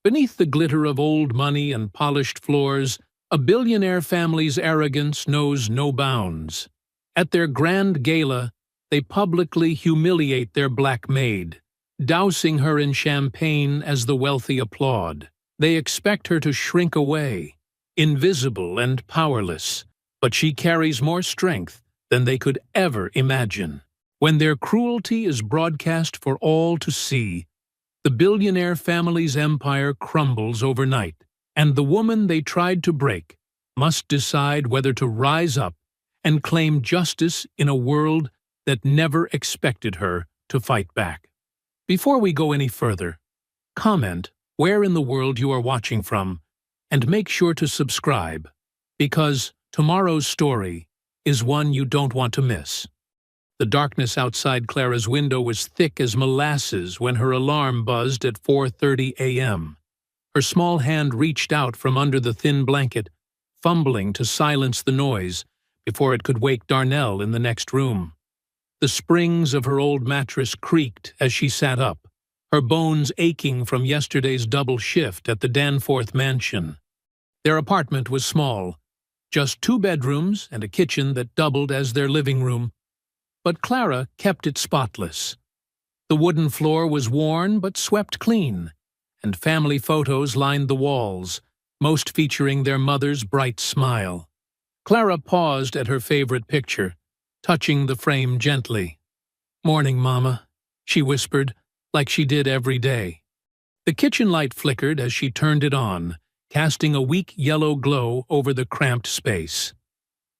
Beneath the glitter of old money and polished floors, a billionaire family's arrogance knows no bounds. At their grand gala, they publicly humiliate their black maid, dousing her in champagne as the wealthy applaud. They expect her to shrink away, invisible and powerless, but she carries more strength than they could ever imagine. When their cruelty is broadcast for all to see, the billionaire family's empire crumbles overnight, and the woman they tried to break must decide whether to rise up and claim justice in a world that never expected her to fight back. Before we go any further, comment where in the world you are watching from, and make sure to subscribe, because tomorrow's story is one you don't want to miss. The darkness outside Clara's window was thick as molasses when her alarm buzzed at 4:30 a.m. Her small hand reached out from under the thin blanket, fumbling to silence the noise before it could wake Darnell in the next room. The springs of her old mattress creaked as she sat up, her bones aching from yesterday's double shift at the Danforth mansion. Their apartment was small, just 2 bedrooms and a kitchen that doubled as their living room. But Clara kept it spotless. The wooden floor was worn but swept clean, and family photos lined the walls, most featuring their mother's bright smile. Clara paused at her favorite picture, touching the frame gently. "Morning, Mama," she whispered, like she did every day. The kitchen light flickered as she turned it on, casting a weak yellow glow over the cramped space.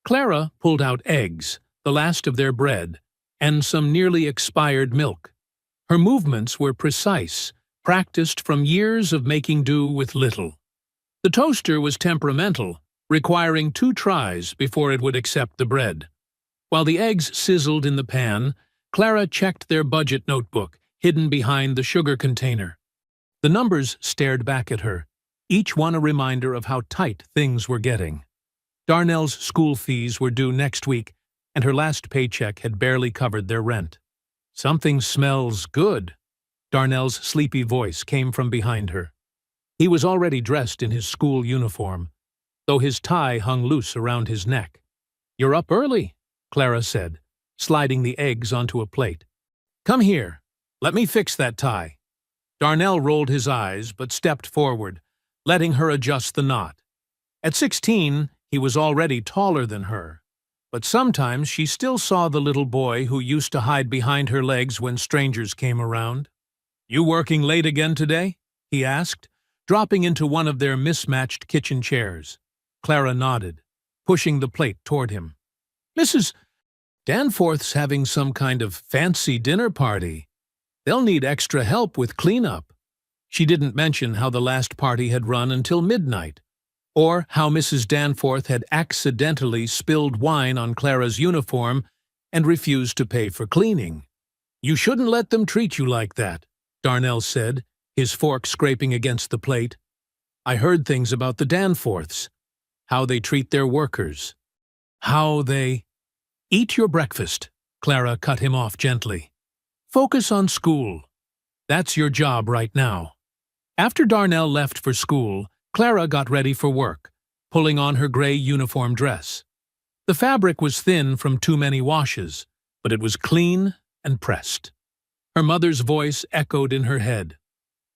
Clara pulled out eggs, the last of their bread, and some nearly expired milk. Her movements were precise, practiced from years of making do with little. The toaster was temperamental, requiring 2 tries before it would accept the bread. While the eggs sizzled in the pan, Clara checked their budget notebook, hidden behind the sugar container. The numbers stared back at her, each one a reminder of how tight things were getting. Darnell's school fees were due next week, and her last paycheck had barely covered their rent. "Something smells good," Darnell's sleepy voice came from behind her. He was already dressed in his school uniform, though his tie hung loose around his neck. "You're up early," Clara said, sliding the eggs onto a plate. "Come here. Let me fix that tie." Darnell rolled his eyes but stepped forward, letting her adjust the knot. At 16, he was already taller than her, but sometimes she still saw the little boy who used to hide behind her legs when strangers came around. "You working late again today?" he asked, dropping into one of their mismatched kitchen chairs. Clara nodded, pushing the plate toward him. "Mrs. Danforth's having some kind of fancy dinner party. They'll need extra help with cleanup." She didn't mention how the last party had run until midnight, or how Mrs. Danforth had accidentally spilled wine on Clara's uniform and refused to pay for cleaning. "You shouldn't let them treat you like that," Darnell said, his fork scraping against the plate. "I heard things about the Danforths, how they treat their workers, how they—" "Eat your breakfast," Clara cut him off gently. "Focus on school. That's your job right now." After Darnell left for school, Clara got ready for work, pulling on her gray uniform dress. The fabric was thin from too many washes, but it was clean and pressed. Her mother's voice echoed in her head.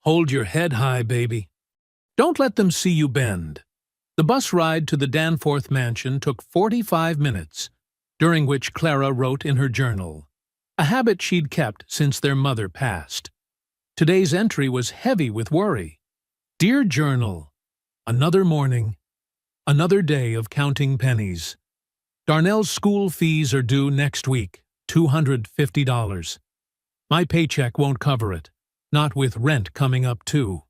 "Hold your head high, baby. Don't let them see you bend." The bus ride to the Danforth mansion took 45 minutes, during which Clara wrote in her journal, a habit she'd kept since their mother passed. Today's entry was heavy with worry. "Dear Journal, another morning, another day of counting pennies. Darnell's school fees are due next week, $250. My paycheck won't cover it, not with rent coming up too.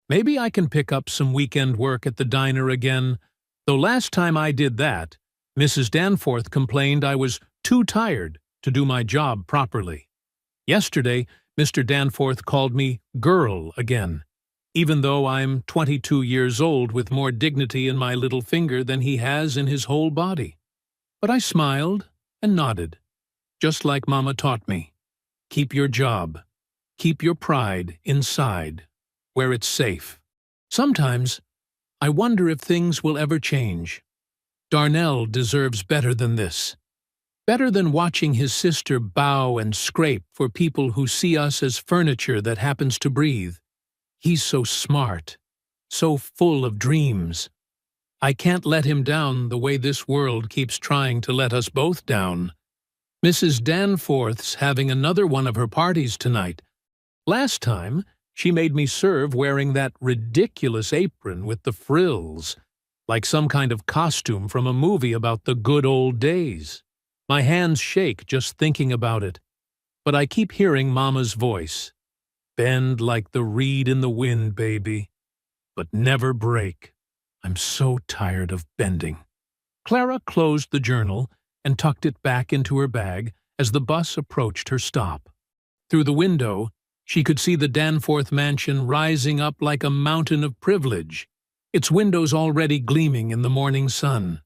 Maybe I can pick up some weekend work at the diner again, though last time I did that, Mrs. Danforth complained I was too tired to do my job properly. Yesterday, Mr. Danforth called me girl again, even though I'm 22 years old with more dignity in my little finger than he has in his whole body. But I smiled and nodded, just like Mama taught me. Keep your job. Keep your pride inside, where it's safe. Sometimes, I wonder if things will ever change. Darnell deserves better than this. Better than watching his sister bow and scrape for people who see us as furniture that happens to breathe. He's so smart, so full of dreams. I can't let him down the way this world keeps trying to let us both down. Mrs. Danforth's having another one of her parties tonight. Last time, she made me serve wearing that ridiculous apron with the frills, like some kind of costume from a movie about the good old days. My hands shake just thinking about it, but I keep hearing Mama's voice. Bend like the reed in the wind, baby, but never break. I'm so tired of bending. Clara closed the journal and tucked it back into her bag as the bus approached her stop. Through the window, she could see the Danforth mansion rising up like a mountain of privilege, its windows already gleaming in the morning sun.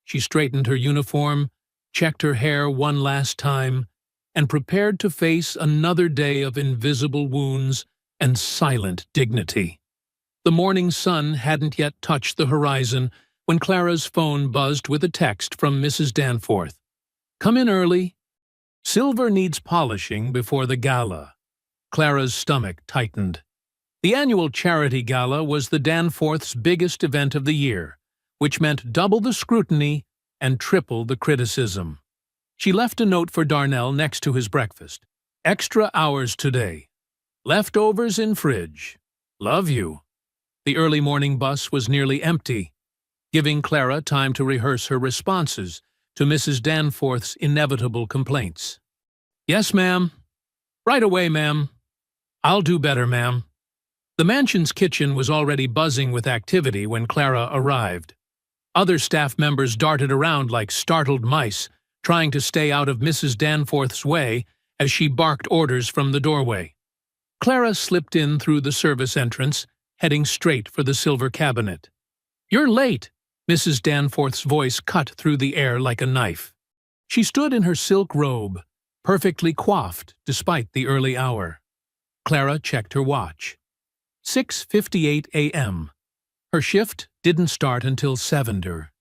She straightened her uniform, checked her hair one last time, and prepared to face another day of invisible wounds and silent dignity. The morning sun hadn't yet touched the horizon when Clara's phone buzzed with a text from Mrs. Danforth. "Come in early. Silver needs polishing before the gala." Clara's stomach tightened. The annual charity gala was the Danforths' biggest event of the year, which meant double the scrutiny and triple the criticism. She left a note for Darnell next to his breakfast. "Extra hours today. Leftovers in fridge. Love you." The early morning bus was nearly empty, giving Clara time to rehearse her responses to Mrs. Danforth's inevitable complaints. "Yes, ma'am. Right away, ma'am. I'll do better, ma'am." The mansion's kitchen was already buzzing with activity when Clara arrived. Other staff members darted around like startled mice, trying to stay out of Mrs. Danforth's way as she barked orders from the doorway. Clara slipped in through the service entrance, heading straight for the silver cabinet. "You're late," Mrs. Danforth's voice cut through the air like a knife. She stood in her silk robe, perfectly coiffed despite the early hour. Clara checked her watch. 6:58 a.m. Her shift didn't start until 7:00.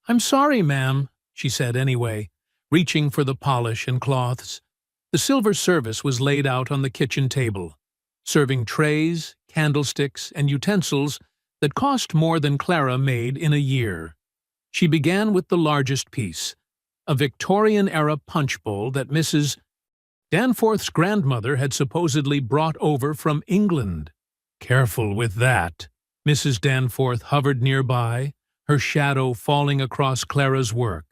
"I'm sorry, ma'am," she said anyway, reaching for the polish and cloths. The silver service was laid out on the kitchen table, serving trays, candlesticks, and utensils that cost more than Clara made in a year. She began with the largest piece, a Victorian-era punch bowl that Mrs. Danforth's grandmother had supposedly brought over from England. "Careful with that." Mrs. Danforth hovered nearby, her shadow falling across Clara's work.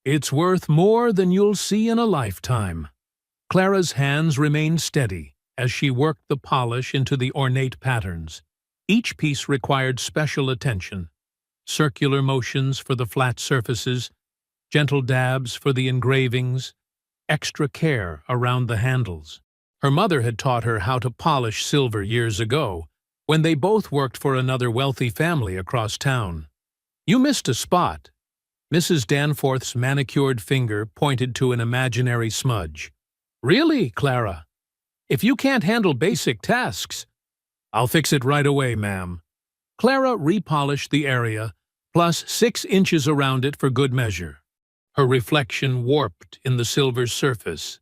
"It's worth more than you'll see in a lifetime." Clara's hands remained steady as she worked the polish into the ornate patterns. Each piece required special attention. Circular motions for the flat surfaces, gentle dabs for the engravings, extra care around the handles. Her mother had taught her how to polish silver years ago, when they both worked for another wealthy family across town. "You missed a spot." Mrs. Danforth's manicured finger pointed to an imaginary smudge. "Really, Clara? If you can't handle basic tasks—" "I'll fix it right away, ma'am." Clara repolished the area, plus 6 inches around it for good measure. Her reflection warped in the silver surface.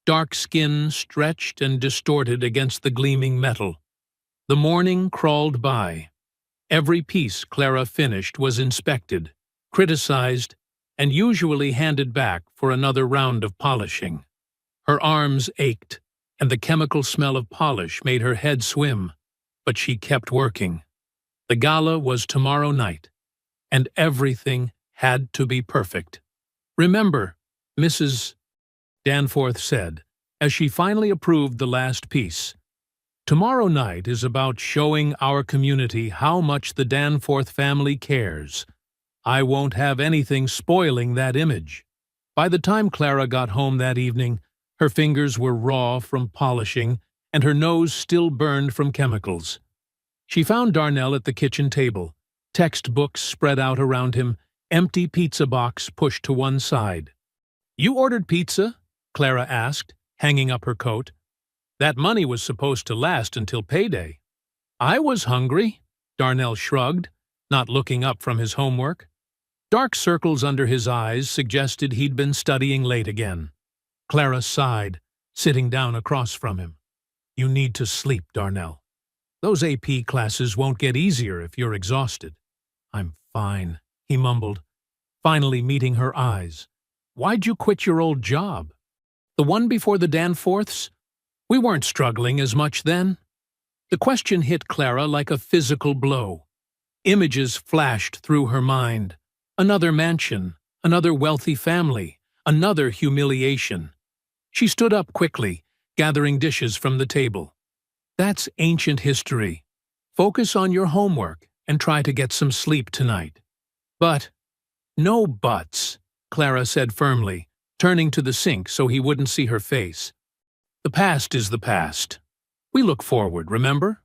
Dark skin stretched and distorted against the gleaming metal. The morning crawled by. Every piece Clara finished was inspected, criticized, and usually handed back for another round of polishing. Her arms ached, and the chemical smell of polish made her head swim, but she kept working. The gala was tomorrow night, and everything had to be perfect. "Remember," Mrs. Danforth said, as she finally approved the last piece, "tomorrow night is about showing our community how much the Danforth family cares. I won't have anything spoiling that image." By the time Clara got home that evening, her fingers were raw from polishing, and her nose still burned from chemicals. She found Darnell at the kitchen table, textbooks spread out around him, empty pizza box pushed to one side. "You ordered pizza?" Clara asked, hanging up her coat. "That money was supposed to last until payday." "I was hungry," Darnell shrugged, not looking up from his homework. Dark circles under his eyes suggested he'd been studying late again. Clara sighed, sitting down across from him. You need to sleep, Darnell. Those AP classes won't get easier if you're exhausted. I'm fine, he mumbled, finally meeting her eyes. Why'd you quit your old job? The one before the Danforths? We weren't struggling as much then. The question hit Clara like a physical blow. Images flashed through her mind. Another mansion, another wealthy family, another humiliation. She stood up quickly, gathering dishes from the table. That's ancient history. Focus on your homework and try to get some sleep tonight. But, no buts, Clara said firmly, turning to the sink so he wouldn't see her face. The past is the past. We look forward, remember?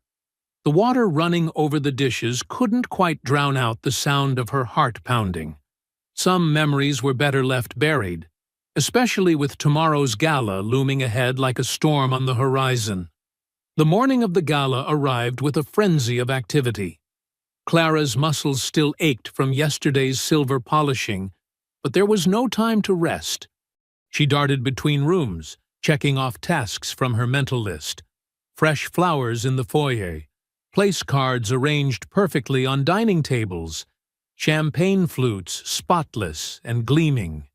The water running over the dishes couldn't quite drown out the sound of her heart pounding. Some memories were better left buried, especially with tomorrow's gala looming ahead like a storm on the horizon. The morning of the gala arrived with a frenzy of activity. Clara's muscles still ached from yesterday's silver polishing, but there was no time to rest. She darted between rooms, checking off tasks from her mental list. Fresh flowers in the foyer, place cards arranged perfectly on dining tables, champagne flutes spotless and gleaming.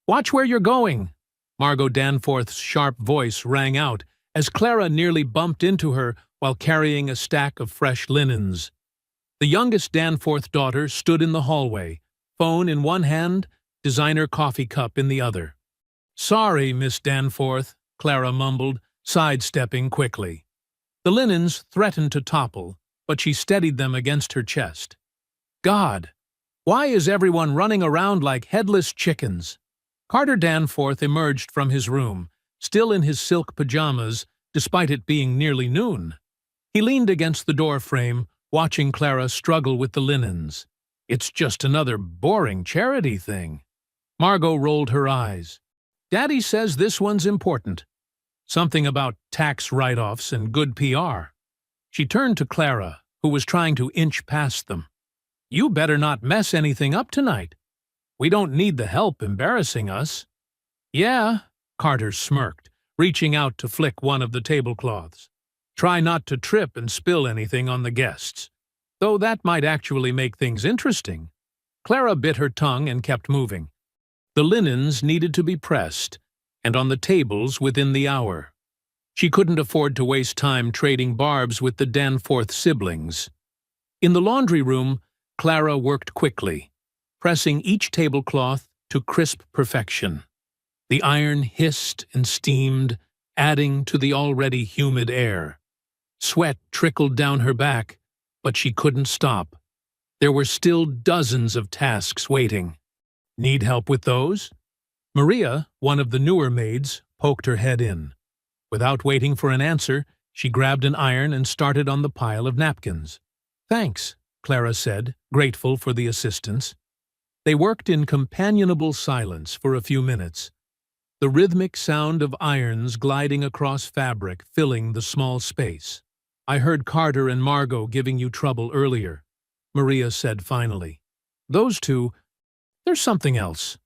Watch where you're going! Margot Danforth's sharp voice rang out as Clara nearly bumped into her while carrying a stack of fresh linens. The youngest Danforth daughter stood in the hallway, phone in one hand, designer coffee cup in the other. Sorry, Miss Danforth, Clara mumbled, sidestepping quickly. The linens threatened to topple, but she steadied them against her chest. God, why is everyone running around like headless chickens? Carter Danforth emerged from his room, still in his silk pajamas, despite it being nearly noon. He leaned against the door frame, watching Clara struggle with the linens. It's just another boring charity thing. Margot rolled her eyes. Daddy says this one's important. Something about tax write-offs and good PR. She turned to Clara, who was trying to inch past them. You better not mess anything up tonight. We don't need the help embarrassing us. Yeah, Carter smirked, reaching out to flick one of the tablecloths. Try not to trip and spill anything on the guests. Though that might actually make things interesting. Clara bit her tongue and kept moving. The linens needed to be pressed, and on the tables within the hour. She couldn't afford to waste time trading barbs with the Danforth siblings. In the laundry room, Clara worked quickly, pressing each tablecloth to crisp perfection. The iron hissed and steamed, adding to the already humid air. Sweat trickled down her back, but she couldn't stop. There were still dozens of tasks waiting. Need help with those? Maria, one of the newer maids, poked her head in. Without waiting for an answer, she grabbed an iron and started on the pile of napkins. Thanks, Clara said, grateful for the assistance. They worked in companionable silence for a few minutes, the rhythmic sound of irons gliding across fabric filling the small space. I heard Carter and Margot giving you trouble earlier, Maria said finally. Those two, there's something else.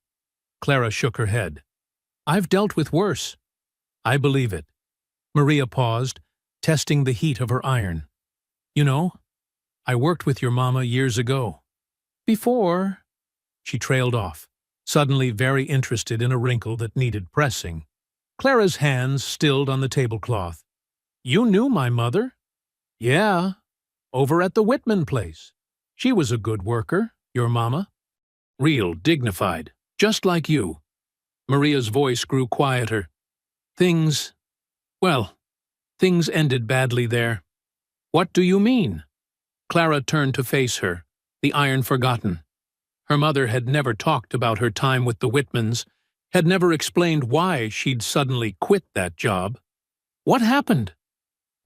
Clara shook her head. I've dealt with worse. I believe it. Maria paused, testing the heat of her iron. You know, I worked with your mama years ago. Before, she trailed off, suddenly very interested in a wrinkle that needed pressing. Clara's hands stilled on the tablecloth. You knew my mother? Yeah, over at the Whitman place. She was a good worker, your mama. Real, dignified, just like you. Maria's voice grew quieter. Things ended badly there. What do you mean? Clara turned to face her, the iron forgotten. Her mother had never talked about her time with the Whitmans, had never explained why she'd suddenly quit that job. What happened?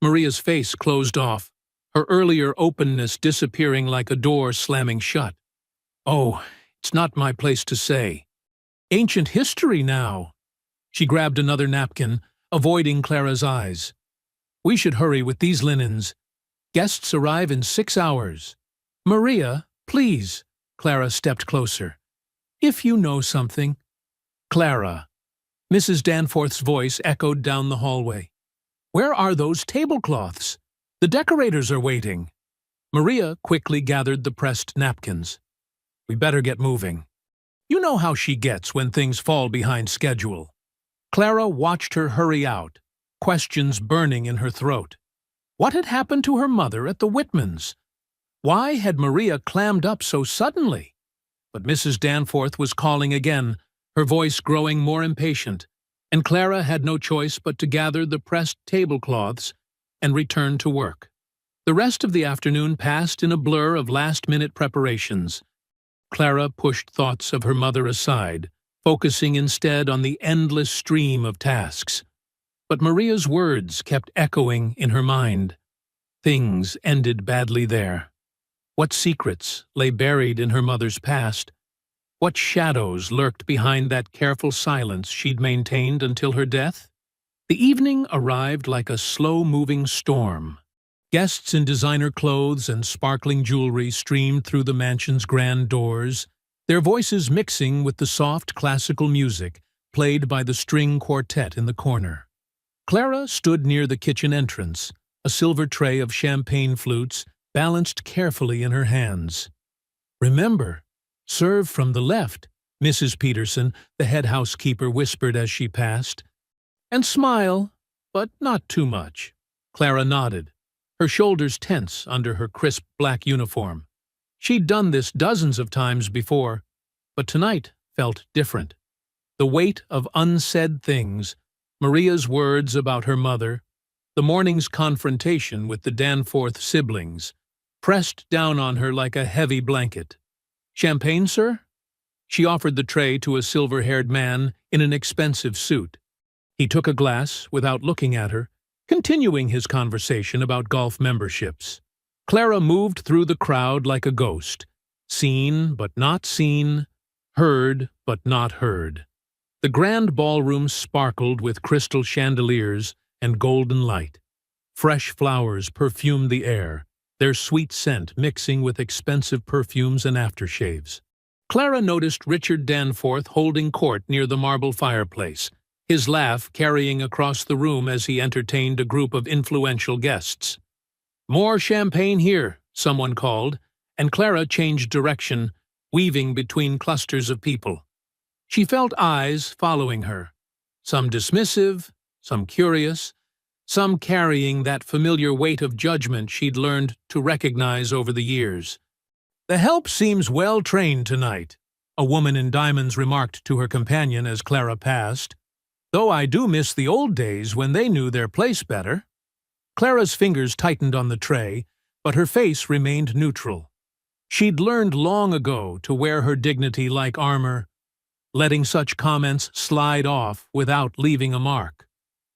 Maria's face closed off, her earlier openness disappearing like a door slamming shut. Oh, it's not my place to say. Ancient history now. She grabbed another napkin, avoiding Clara's eyes. We should hurry with these linens. Guests arrive in 6 hours. Maria, please. Clara stepped closer. If you know something. Clara. Mrs. Danforth's voice echoed down the hallway. Where are those tablecloths? The decorators are waiting. Maria quickly gathered the pressed napkins. We better get moving. You know how she gets when things fall behind schedule. Clara watched her hurry out, questions burning in her throat. What had happened to her mother at the Whitmans? Why had Maria clammed up so suddenly? But Mrs. Danforth was calling again, her voice growing more impatient, and Clara had no choice but to gather the pressed tablecloths and return to work. The rest of the afternoon passed in a blur of last-minute preparations. Clara pushed thoughts of her mother aside, focusing instead on the endless stream of tasks. But Maria's words kept echoing in her mind. Things ended badly there. What secrets lay buried in her mother's past? What shadows lurked behind that careful silence she'd maintained until her death? The evening arrived like a slow-moving storm. Guests in designer clothes and sparkling jewelry streamed through the mansion's grand doors, their voices mixing with the soft classical music played by the string quartet in the corner. Clara stood near the kitchen entrance, a silver tray of champagne flutes balanced carefully in her hands. Remember, serve from the left, Mrs. Peterson, the head housekeeper, whispered as she passed. And smile, but not too much. Clara nodded, her shoulders tense under her crisp black uniform. She'd done this dozens of times before, but tonight felt different. The weight of unsaid things, Maria's words about her mother, the morning's confrontation with the Danforth siblings, pressed down on her like a heavy blanket. Champagne, sir? She offered the tray to a silver-haired man in an expensive suit. He took a glass without looking at her, continuing his conversation about golf memberships. Clara moved through the crowd like a ghost, seen but not seen, heard but not heard. The grand ballroom sparkled with crystal chandeliers and golden light. Fresh flowers perfumed the air, their sweet scent mixing with expensive perfumes and aftershaves. Clara noticed Richard Danforth holding court near the marble fireplace, his laugh carrying across the room as he entertained a group of influential guests. More champagne here, someone called, and Clara changed direction, weaving between clusters of people. She felt eyes following her, some dismissive, some curious, some carrying that familiar weight of judgment she'd learned to recognize over the years. The help seems well-trained tonight, a woman in diamonds remarked to her companion as Clara passed. Though I do miss the old days when they knew their place better. Clara's fingers tightened on the tray, but her face remained neutral. She'd learned long ago to wear her dignity like armor, letting such comments slide off without leaving a mark.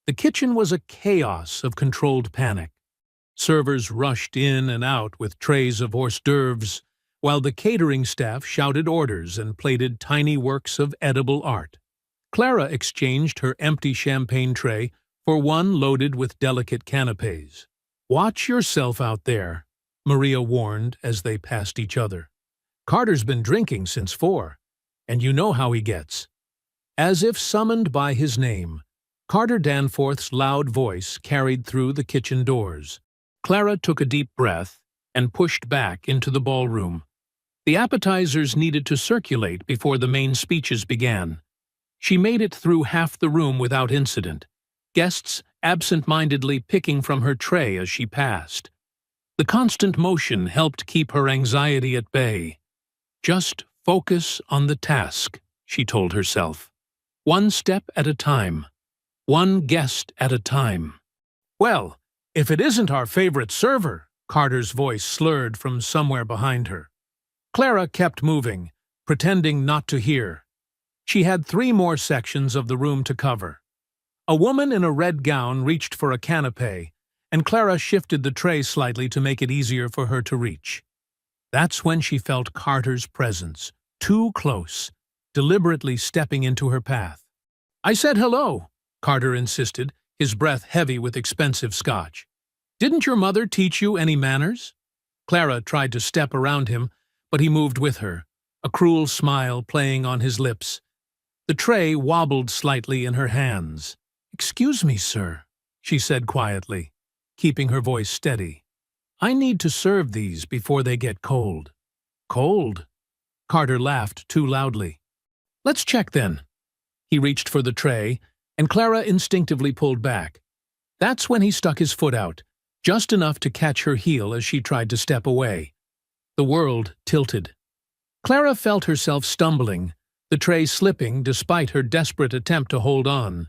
The kitchen was a chaos of controlled panic. Servers rushed in and out with trays of hors d'oeuvres, while the catering staff shouted orders and plated tiny works of edible art. Clara exchanged her empty champagne tray for one loaded with delicate canapés. "Watch yourself out there," Maria warned as they passed each other. "Carter's been drinking since 4, and you know how he gets." As if summoned by his name, Carter Danforth's loud voice carried through the kitchen doors. Clara took a deep breath and pushed back into the ballroom. The appetizers needed to circulate before the main speeches began. She made it through half the room without incident, guests absent-mindedly picking from her tray as she passed. The constant motion helped keep her anxiety at bay. Just focus on the task, she told herself. One step at a time. One guest at a time. "Well, if it isn't our favorite server," Carter's voice slurred from somewhere behind her. Clara kept moving, pretending not to hear. She had 3 more sections of the room to cover. A woman in a red gown reached for a canapé, and Clara shifted the tray slightly to make it easier for her to reach. That's when she felt Carter's presence, too close, deliberately stepping into her path. "I said hello," Carter insisted, his breath heavy with expensive scotch. Didn't your mother teach you any manners? Clara tried to step around him, but he moved with her, a cruel smile playing on his lips. The tray wobbled slightly in her hands. "Excuse me, sir," she said quietly, keeping her voice steady. "I need to serve these before they get cold." "Cold?" Carter laughed too loudly. "Let's check then." He reached for the tray, and Clara instinctively pulled back. That's when he stuck his foot out, just enough to catch her heel as she tried to step away. The world tilted. Clara felt herself stumbling, the tray slipping despite her desperate attempt to hold on.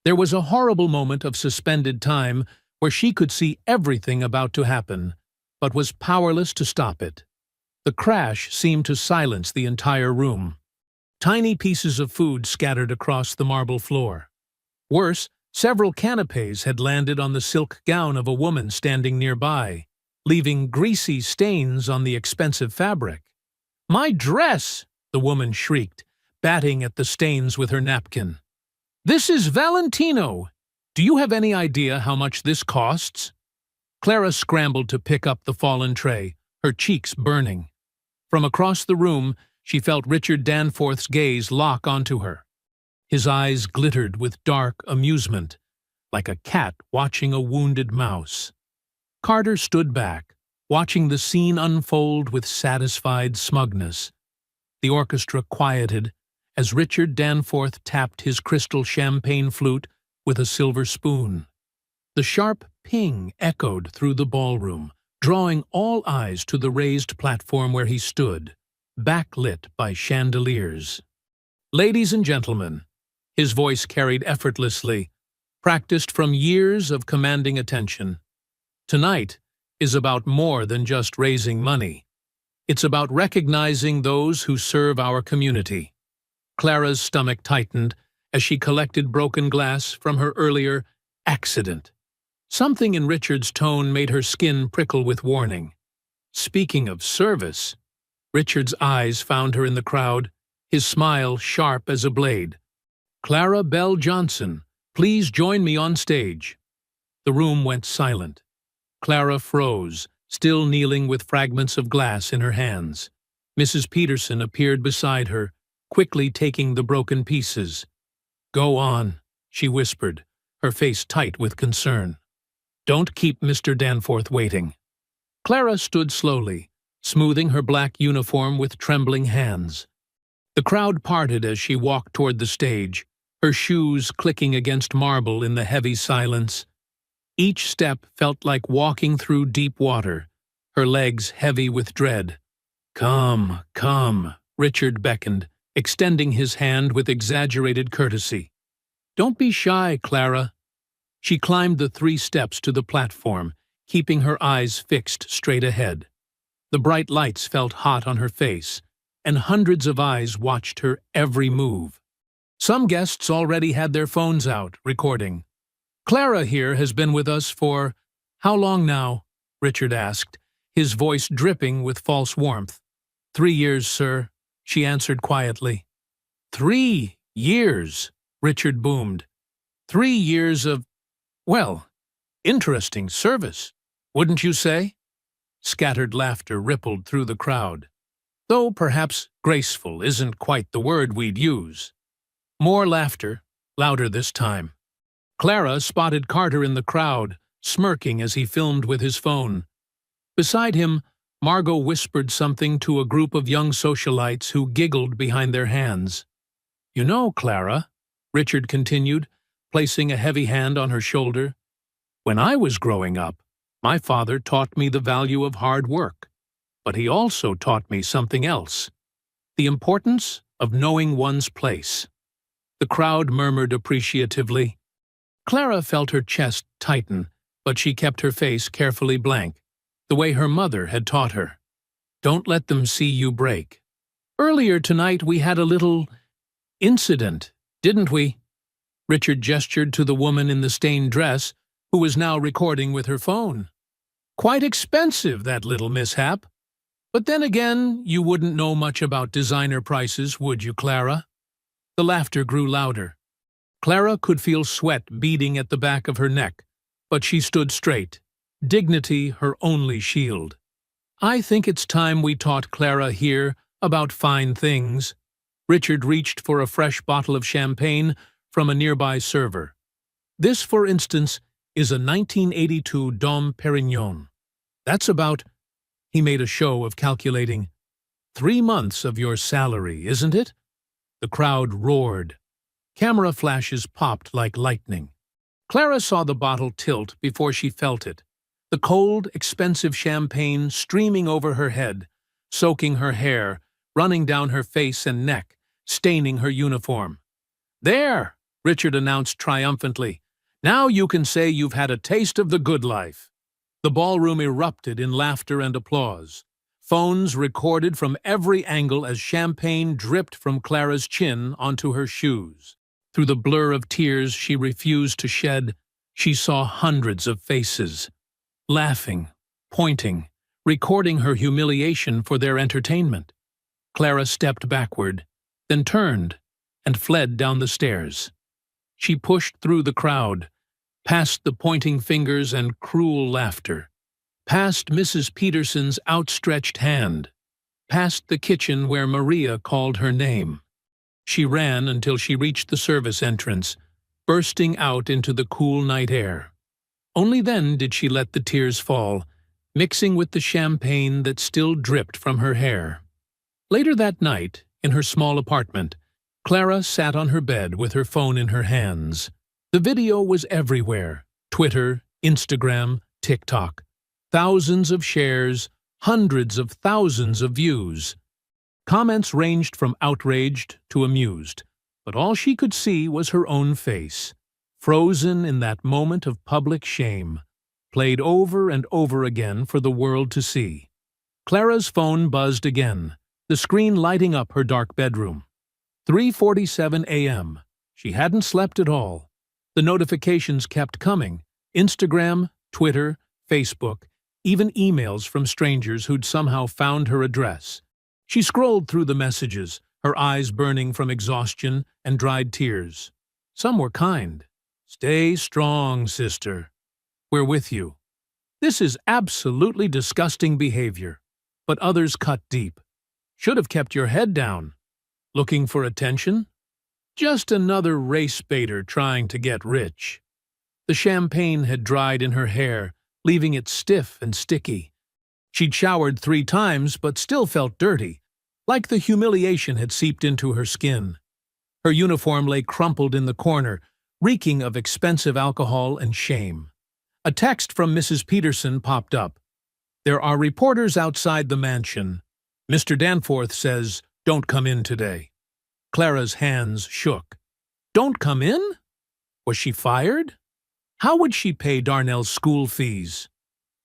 There was a horrible moment of suspended time where she could see everything about to happen, but was powerless to stop it. The crash seemed to silence the entire room. Tiny pieces of food scattered across the marble floor. Worse, several canapés had landed on the silk gown of a woman standing nearby, leaving greasy stains on the expensive fabric. "My dress!" the woman shrieked, batting at the stains with her napkin. "This is Valentino! Do you have any idea how much this costs?" Clara scrambled to pick up the fallen tray, her cheeks burning. From across the room, she felt Richard Danforth's gaze lock onto her. His eyes glittered with dark amusement, like a cat watching a wounded mouse. Carter stood back, watching the scene unfold with satisfied smugness. The orchestra quieted as Richard Danforth tapped his crystal champagne flute with a silver spoon. The sharp ping echoed through the ballroom, drawing all eyes to the raised platform where he stood, backlit by chandeliers. "Ladies and gentlemen," his voice carried effortlessly, practiced from years of commanding attention. "Tonight is about more than just raising money. It's about recognizing those who serve our community." Clara's stomach tightened as she collected broken glass from her earlier accident. Something in Richard's tone made her skin prickle with warning. Speaking of service, Richard's eyes found her in the crowd, his smile sharp as a blade. "Clara Bell Johnson, please join me on stage." The room went silent. Clara froze, still kneeling with fragments of glass in her hands. Mrs. Peterson appeared beside her, quickly taking the broken pieces. "Go on," she whispered, her face tight with concern. "Don't keep Mr. Danforth waiting." Clara stood slowly, smoothing her black uniform with trembling hands. The crowd parted as she walked toward the stage, her shoes clicking against marble in the heavy silence. Each step felt like walking through deep water, her legs heavy with dread. "Come, come," Richard beckoned, extending his hand with exaggerated courtesy. "Don't be shy, Clara." She climbed the 3 steps to the platform, keeping her eyes fixed straight ahead. The bright lights felt hot on her face, and hundreds of eyes watched her every move. Some guests already had their phones out, recording. "Clara here has been with us for how long now?" Richard asked, his voice dripping with false warmth. 3 years, sir," she answered quietly. 3 years, Richard boomed. 3 years of, well, interesting service, wouldn't you say? Scattered laughter rippled through the crowd. Though perhaps graceful isn't quite the word we'd use. More laughter, louder this time. Clara spotted Carter in the crowd, smirking as he filmed with his phone. Beside him, Margot whispered something to a group of young socialites who giggled behind their hands. "You know, Clara," Richard continued, placing a heavy hand on her shoulder, "when I was growing up, my father taught me the value of hard work, but he also taught me something else, the importance of knowing one's place." The crowd murmured appreciatively. Clara felt her chest tighten, but she kept her face carefully blank, the way her mother had taught her. "Don't let them see you break. Earlier tonight we had a little incident, didn't we?" Richard gestured to the woman in the stained dress, who was now recording with her phone. "Quite expensive, that little mishap. But then again, you wouldn't know much about designer prices, would you, Clara?" The laughter grew louder. Clara could feel sweat beading at the back of her neck, but she stood straight. dignity her only shield. "I think it's time we taught Clara here about fine things." Richard reached for a fresh bottle of champagne from a nearby server. "This, for instance, is a 1982 Dom Perignon. That's about," he made a show of calculating, "3 months of your salary, isn't it?" The crowd roared. Camera flashes popped like lightning. Clara saw the bottle tilt before she felt it. The cold, expensive champagne streaming over her head, soaking her hair, running down her face and neck, staining her uniform. "There," Richard announced triumphantly. "Now you can say you've had a taste of the good life." The ballroom erupted in laughter and applause. Phones recorded from every angle as champagne dripped from Clara's chin onto her shoes. Through the blur of tears she refused to shed, she saw hundreds of faces, laughing, pointing, recording her humiliation for their entertainment. Clara stepped backward, then turned and fled down the stairs. She pushed through the crowd, past the pointing fingers and cruel laughter, past Mrs. Peterson's outstretched hand, past the kitchen where Maria called her name. She ran until she reached the service entrance, bursting out into the cool night air. Only then did she let the tears fall, mixing with the champagne that still dripped from her hair. Later that night, in her small apartment, Clara sat on her bed with her phone in her hands. The video was everywhere: Twitter, Instagram, TikTok. Thousands of shares, hundreds of thousands of views. Comments ranged from outraged to amused, but all she could see was her own face, frozen in that moment of public shame, played over and over again for the world to see. Clara's phone buzzed again, the screen lighting up her dark bedroom. 3:47 a.m. She hadn't slept at all. The notifications kept coming: Instagram, Twitter, Facebook, even emails from strangers who'd somehow found her address. She scrolled through the messages, her eyes burning from exhaustion and dried tears. Some were kind. "Stay strong, sister. We're with you." "This is absolutely disgusting behavior." But others cut deep. "Should have kept your head down." "Looking for attention?" "Just another race baiter trying to get rich." The champagne had dried in her hair, leaving it stiff and sticky. She'd showered 3 times, but still felt dirty, like the humiliation had seeped into her skin. Her uniform lay crumpled in the corner, reeking of expensive alcohol and shame. A text from Mrs. Peterson popped up. "There are reporters outside the mansion. Mr. Danforth says, don't come in today." Clara's hands shook. Don't come in? Was she fired? How would she pay Darnell's school fees?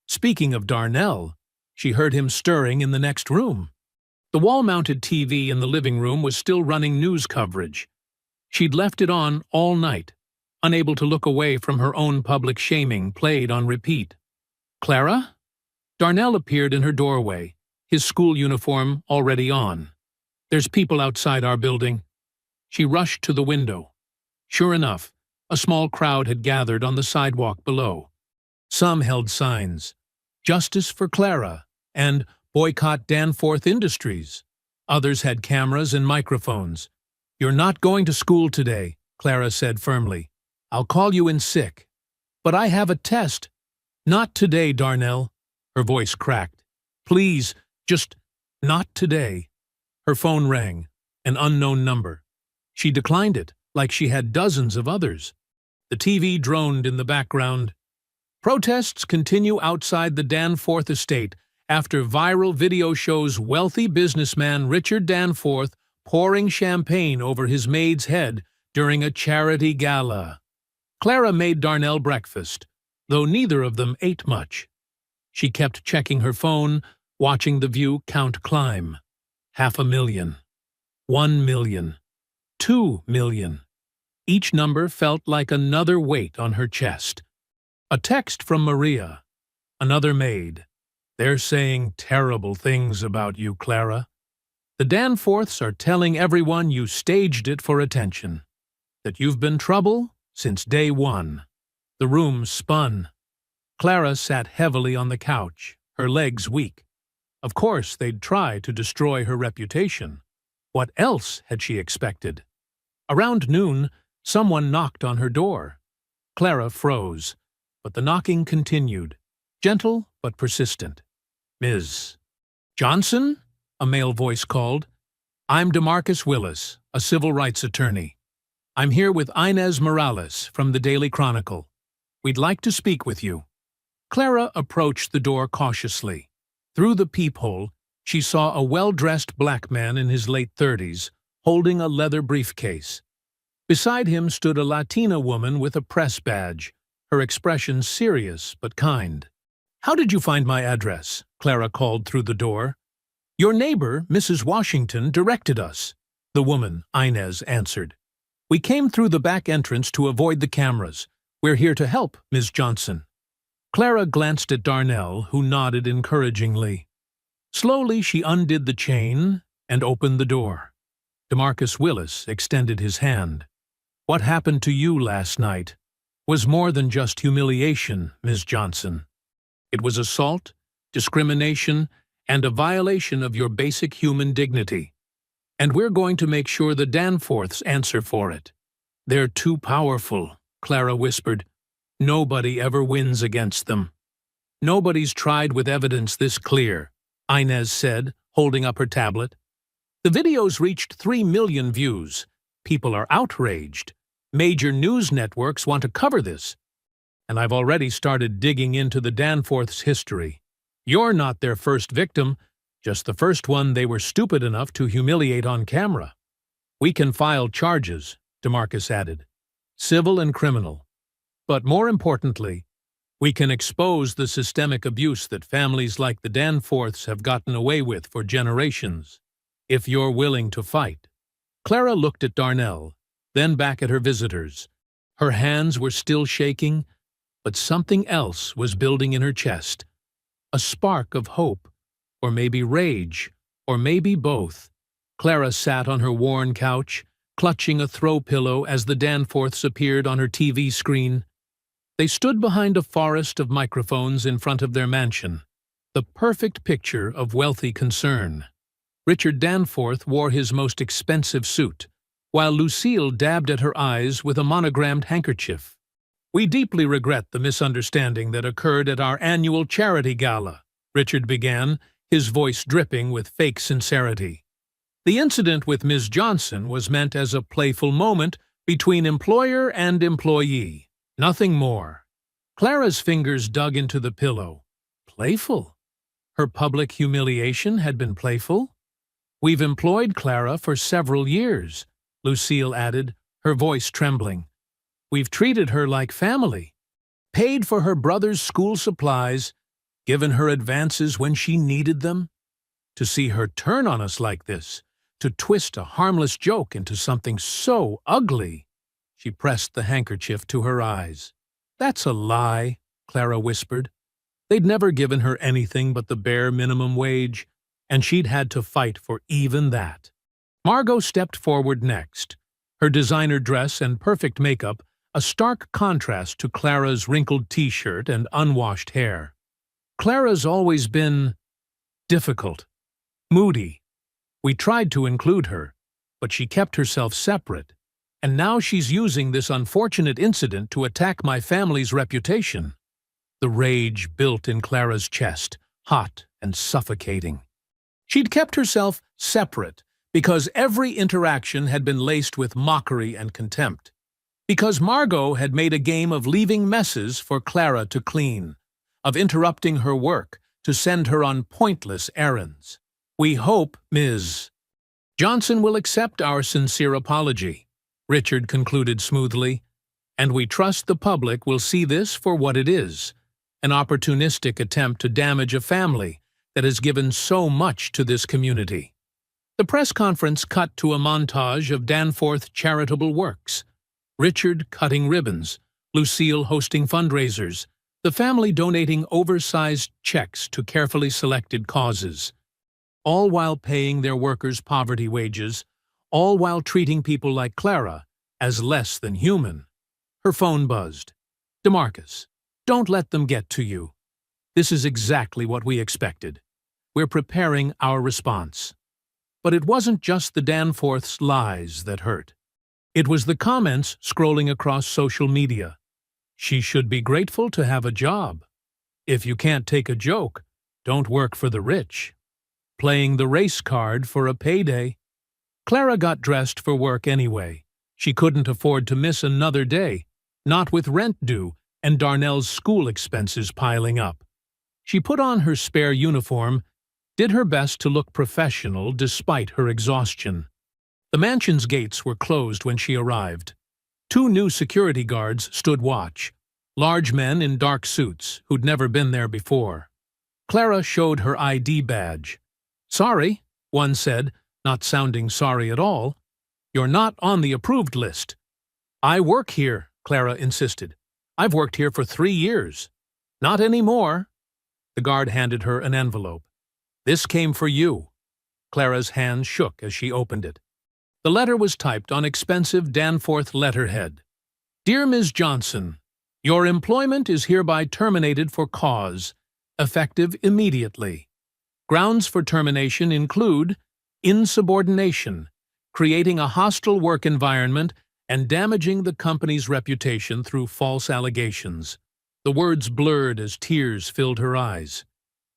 Speaking of Darnell, she heard him stirring in the next room. The wall-mounted TV in the living room was still running news coverage. She'd left it on all night, unable to look away from her own public shaming played on repeat. "Clara?" Darnell appeared in her doorway, his school uniform already on. "There's people outside our building." She rushed to the window. Sure enough, a small crowd had gathered on the sidewalk below. Some held signs, "Justice for Clara," and "Boycott Danforth Industries." Others had cameras and microphones. "You're not going to school today," Clara said firmly. "I'll call you in sick." "But I have a test." "Not today, Darnell." Her voice cracked. "Please, just not today." Her phone rang, an unknown number. She declined it, like she had dozens of others. The TV droned in the background. Protests continue outside the Danforth estate after viral video shows wealthy businessman Richard Danforth pouring champagne over his maid's head during a charity gala. Clara made Darnell breakfast, though neither of them ate much. She kept checking her phone, watching the view count climb. 500,000. 1 million. 2 million. Each number felt like another weight on her chest. A text from Maria, another maid. "They're saying terrible things about you, Clara. The Danforths are telling everyone you staged it for attention, that you've been trouble since day one." The room spun. Clara sat heavily on the couch, her legs weak. Of course, they'd try to destroy her reputation. What else had she expected? Around noon, someone knocked on her door. Clara froze, but the knocking continued, gentle but persistent. "Ms. Johnson?" a male voice called. "I'm DeMarcus Willis, a civil rights attorney. I'm here with Inez Morales from the Daily Chronicle. We'd like to speak with you." Clara approached the door cautiously. Through the peephole, she saw a well-dressed black man in his late 30s, holding a leather briefcase. Beside him stood a Latina woman with a press badge, her expression serious but kind. "How did you find my address?" Clara called through the door. "Your neighbor, Mrs. Washington, directed us," the woman, Inez, answered. "We came through the back entrance to avoid the cameras. We're here to help, Ms. Johnson." Clara glanced at Darnell, who nodded encouragingly. Slowly she undid the chain and opened the door. DeMarcus Willis extended his hand. "What happened to you last night was more than just humiliation, Ms. Johnson. It was assault, discrimination, and a violation of your basic human dignity. And we're going to make sure the Danforths answer for it." "They're too powerful," Clara whispered. "Nobody ever wins against them." "Nobody's tried with evidence this clear," Inez said, holding up her tablet. "The videos reached 3 million views. People are outraged. Major news networks want to cover this. And I've already started digging into the Danforths' history. You're not their first victim, just the first one they were stupid enough to humiliate on camera. We can file charges," DeMarcus added, "civil and criminal. But more importantly, we can expose the systemic abuse that families like the Danforths have gotten away with for generations, if you're willing to fight." Clara looked at Darnell, then back at her visitors. Her hands were still shaking, but something else was building in her chest. A spark of hope, or maybe rage, or maybe both. Clara sat on her worn couch, clutching a throw pillow as the Danforths appeared on her TV screen. They stood behind a forest of microphones in front of their mansion, the perfect picture of wealthy concern. Richard Danforth wore his most expensive suit, while Lucille dabbed at her eyes with a monogrammed handkerchief. "We deeply regret the misunderstanding that occurred at our annual charity gala," Richard began, his voice dripping with fake sincerity. "The incident with Ms. Johnson was meant as a playful moment between employer and employee. Nothing more." Clara's fingers dug into the pillow. Playful? Her public humiliation had been playful? "We've employed Clara for several years," Lucille added, her voice trembling. "We've treated her like family, paid for her brother's school supplies, given her advances when she needed them. To see her turn on us like this, to twist a harmless joke into something so ugly." She pressed the handkerchief to her eyes. "That's a lie," Clara whispered. They'd never given her anything but the bare minimum wage, and she'd had to fight for even that. Margot stepped forward next, her designer dress and perfect makeup a stark contrast to Clara's wrinkled t-shirt and unwashed hair. Clara's always been difficult, moody. We tried to include her, but she kept herself separate. And now she's using this unfortunate incident to attack my family's reputation." The rage built in Clara's chest, hot and suffocating. She'd kept herself separate because every interaction had been laced with mockery and contempt. Because Margot had made a game of leaving messes for Clara to clean, of interrupting her work to send her on pointless errands. "We hope Ms. Johnson will accept our sincere apology," Richard concluded smoothly, "and we trust the public will see this for what it is, an opportunistic attempt to damage a family that has given so much to this community." The press conference cut to a montage of Danforth charitable works. Richard cutting ribbons, Lucille hosting fundraisers, the family donating oversized checks to carefully selected causes, all while paying their workers poverty wages, all while treating people like Clara as less than human. Her phone buzzed. "DeMarcus." Don't let them get to you. This is exactly what we expected. We're preparing our response. But it wasn't just the Danforths' lies that hurt. It was the comments scrolling across social media. She should be grateful to have a job. If you can't take a joke, don't work for the rich. Playing the race card for a payday. Clara got dressed for work anyway. She couldn't afford to miss another day, not with rent due and Darnell's school expenses piling up. She put on her spare uniform, did her best to look professional despite her exhaustion. The mansion's gates were closed when she arrived. 2 new security guards stood watch, large men in dark suits who'd never been there before. Clara showed her ID badge. "Sorry," one said, not sounding sorry at all. "You're not on the approved list." "I work here," Clara insisted. "I've worked here for 3 years." "Not anymore." The guard handed her an envelope. "This came for you." Clara's hand shook as she opened it. The letter was typed on expensive Danforth letterhead. "Dear Ms. Johnson, your employment is hereby terminated for cause, effective immediately. Grounds for termination include insubordination, creating a hostile work environment, and damaging the company's reputation through false allegations." The words blurred as tears filled her eyes.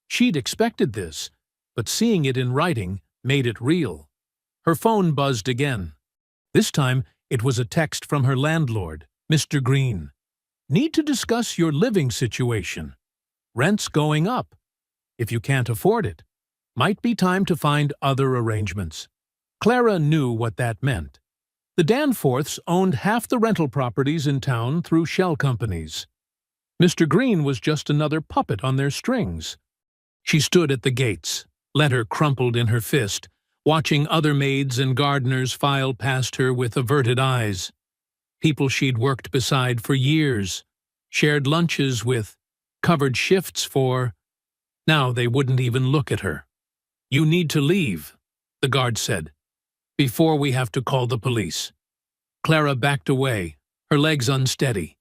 She'd expected this, but seeing it in writing made it real. Her phone buzzed again. This time, it was a text from her landlord, Mr. Green. "Need to discuss your living situation. Rent's going up. If you can't afford it, might be time to find other arrangements." Clara knew what that meant. The Danforths owned half the rental properties in town through shell companies. Mr. Green was just another puppet on their strings. She stood at the gates, letter crumpled in her fist, watching other maids and gardeners file past her with averted eyes. People she'd worked beside for years, shared lunches with, covered shifts for. Now they wouldn't even look at her. "You need to leave," the guard said, "before we have to call the police." Clara backed away, her legs unsteady.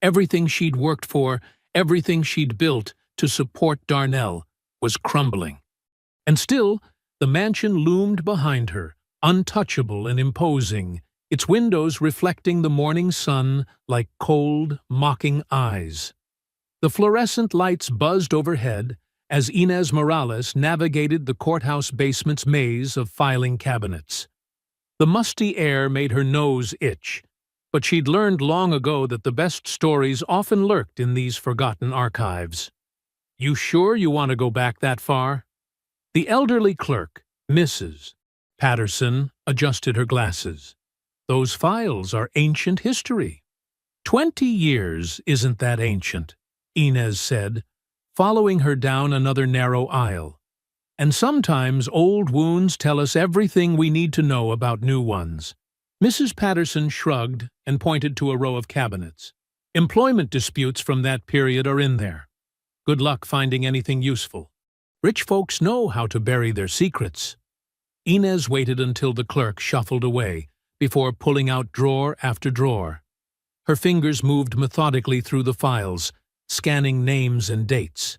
Everything she'd worked for, everything she'd built to support Darnell, was crumbling. And still, the mansion loomed behind her, untouchable and imposing, its windows reflecting the morning sun like cold, mocking eyes. The fluorescent lights buzzed overhead as Inez Morales navigated the courthouse basement's maze of filing cabinets. The musty air made her nose itch, but she'd learned long ago that the best stories often lurked in these forgotten archives. "You sure you want to go back that far?" The elderly clerk, Mrs. Patterson, adjusted her glasses. "Those files are ancient history." 20 years isn't that ancient," Inez said, following her down another narrow aisle. "And sometimes old wounds tell us everything we need to know about new ones." Mrs. Patterson shrugged and pointed to a row of cabinets. "Employment disputes from that period are in there. Good luck finding anything useful. Rich folks know how to bury their secrets." Inez waited until the clerk shuffled away before pulling out drawer after drawer. Her fingers moved methodically through the files, scanning names and dates.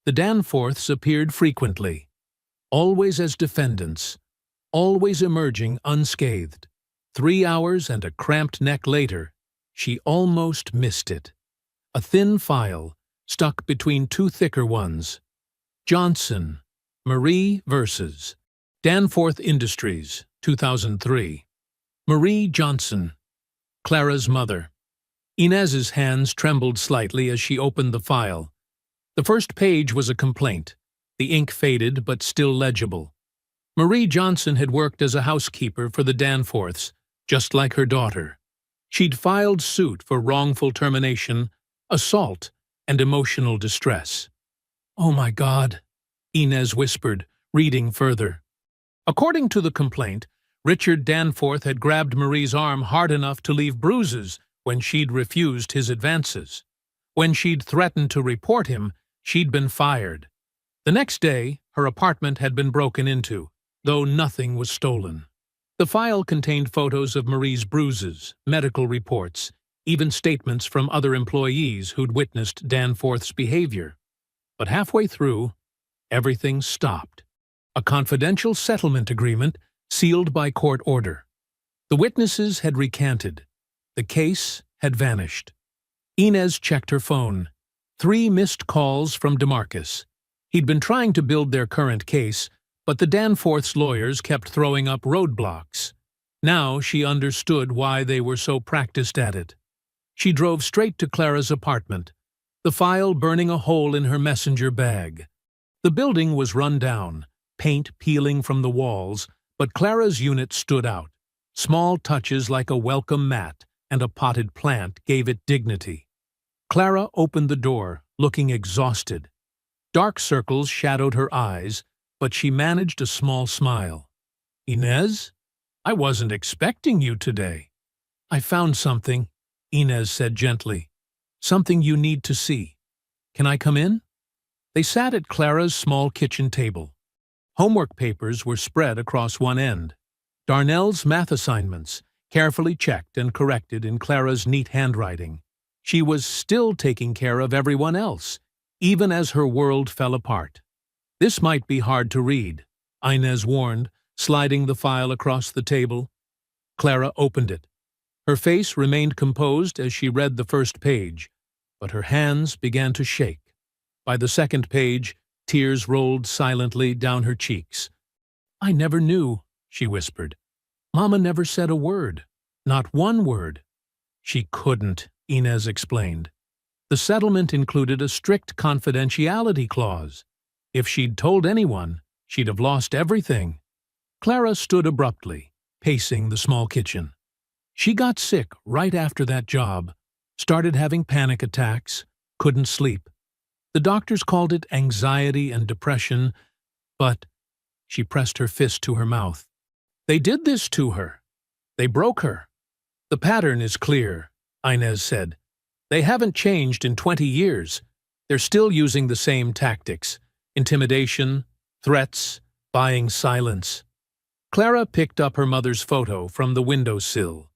The Danforths appeared frequently, always as defendants, always emerging unscathed. 3 hours and a cramped neck later, she almost missed it. A thin file, stuck between 2 thicker ones. Johnson, Marie vs. Danforth Industries, 2003. Marie Johnson, Clara's mother. Inez's hands trembled slightly as she opened the file. The first page was a complaint, the ink faded but still legible. Marie Johnson had worked as a housekeeper for the Danforths, just like her daughter. She'd filed suit for wrongful termination, assault, and emotional distress. "Oh my God," Inez whispered, reading further. According to the complaint, Richard Danforth had grabbed Marie's arm hard enough to leave bruises when she'd refused his advances. When she'd threatened to report him, she'd been fired. The next day, her apartment had been broken into, though nothing was stolen. The file contained photos of Marie's bruises, medical reports, even statements from other employees who'd witnessed Danforth's behavior. But halfway through, everything stopped. A confidential settlement agreement sealed by court order. The witnesses had recanted. The case had vanished. Inez checked her phone. 3 missed calls from DeMarcus. He'd been trying to build their current case, but the Danforths' lawyers kept throwing up roadblocks. Now she understood why they were so practiced at it. She drove straight to Clara's apartment, the file burning a hole in her messenger bag. The building was run down, paint peeling from the walls, but Clara's unit stood out. Small touches like a welcome mat and a potted plant gave it dignity. Clara opened the door, looking exhausted. Dark circles shadowed her eyes, but she managed a small smile. "Inez? I wasn't expecting you today." "I found something," Inez said gently. "Something you need to see. Can I come in?" They sat at Clara's small kitchen table. Homework papers were spread across one end. Darnell's math assignments, carefully checked and corrected in Clara's neat handwriting. She was still taking care of everyone else, even as her world fell apart. "This might be hard to read," Inez warned, sliding the file across the table. Clara opened it. Her face remained composed as she read the first page, but her hands began to shake. By the second page, tears rolled silently down her cheeks. "I never knew," she whispered. "Mama never said a word. Not one word." "She couldn't," Inez explained. "The settlement included a strict confidentiality clause. If she'd told anyone, she'd have lost everything." Clara stood abruptly, pacing the small kitchen. She got sick right after that job, started having panic attacks, couldn't sleep. The doctors called it anxiety and depression, but she pressed her fist to her mouth. "They did this to her. They broke her." "The pattern is clear," Inez said. "They haven't changed in 20 years. They're still using the same tactics: intimidation, threats, buying silence." Clara picked up her mother's photo from the windowsill.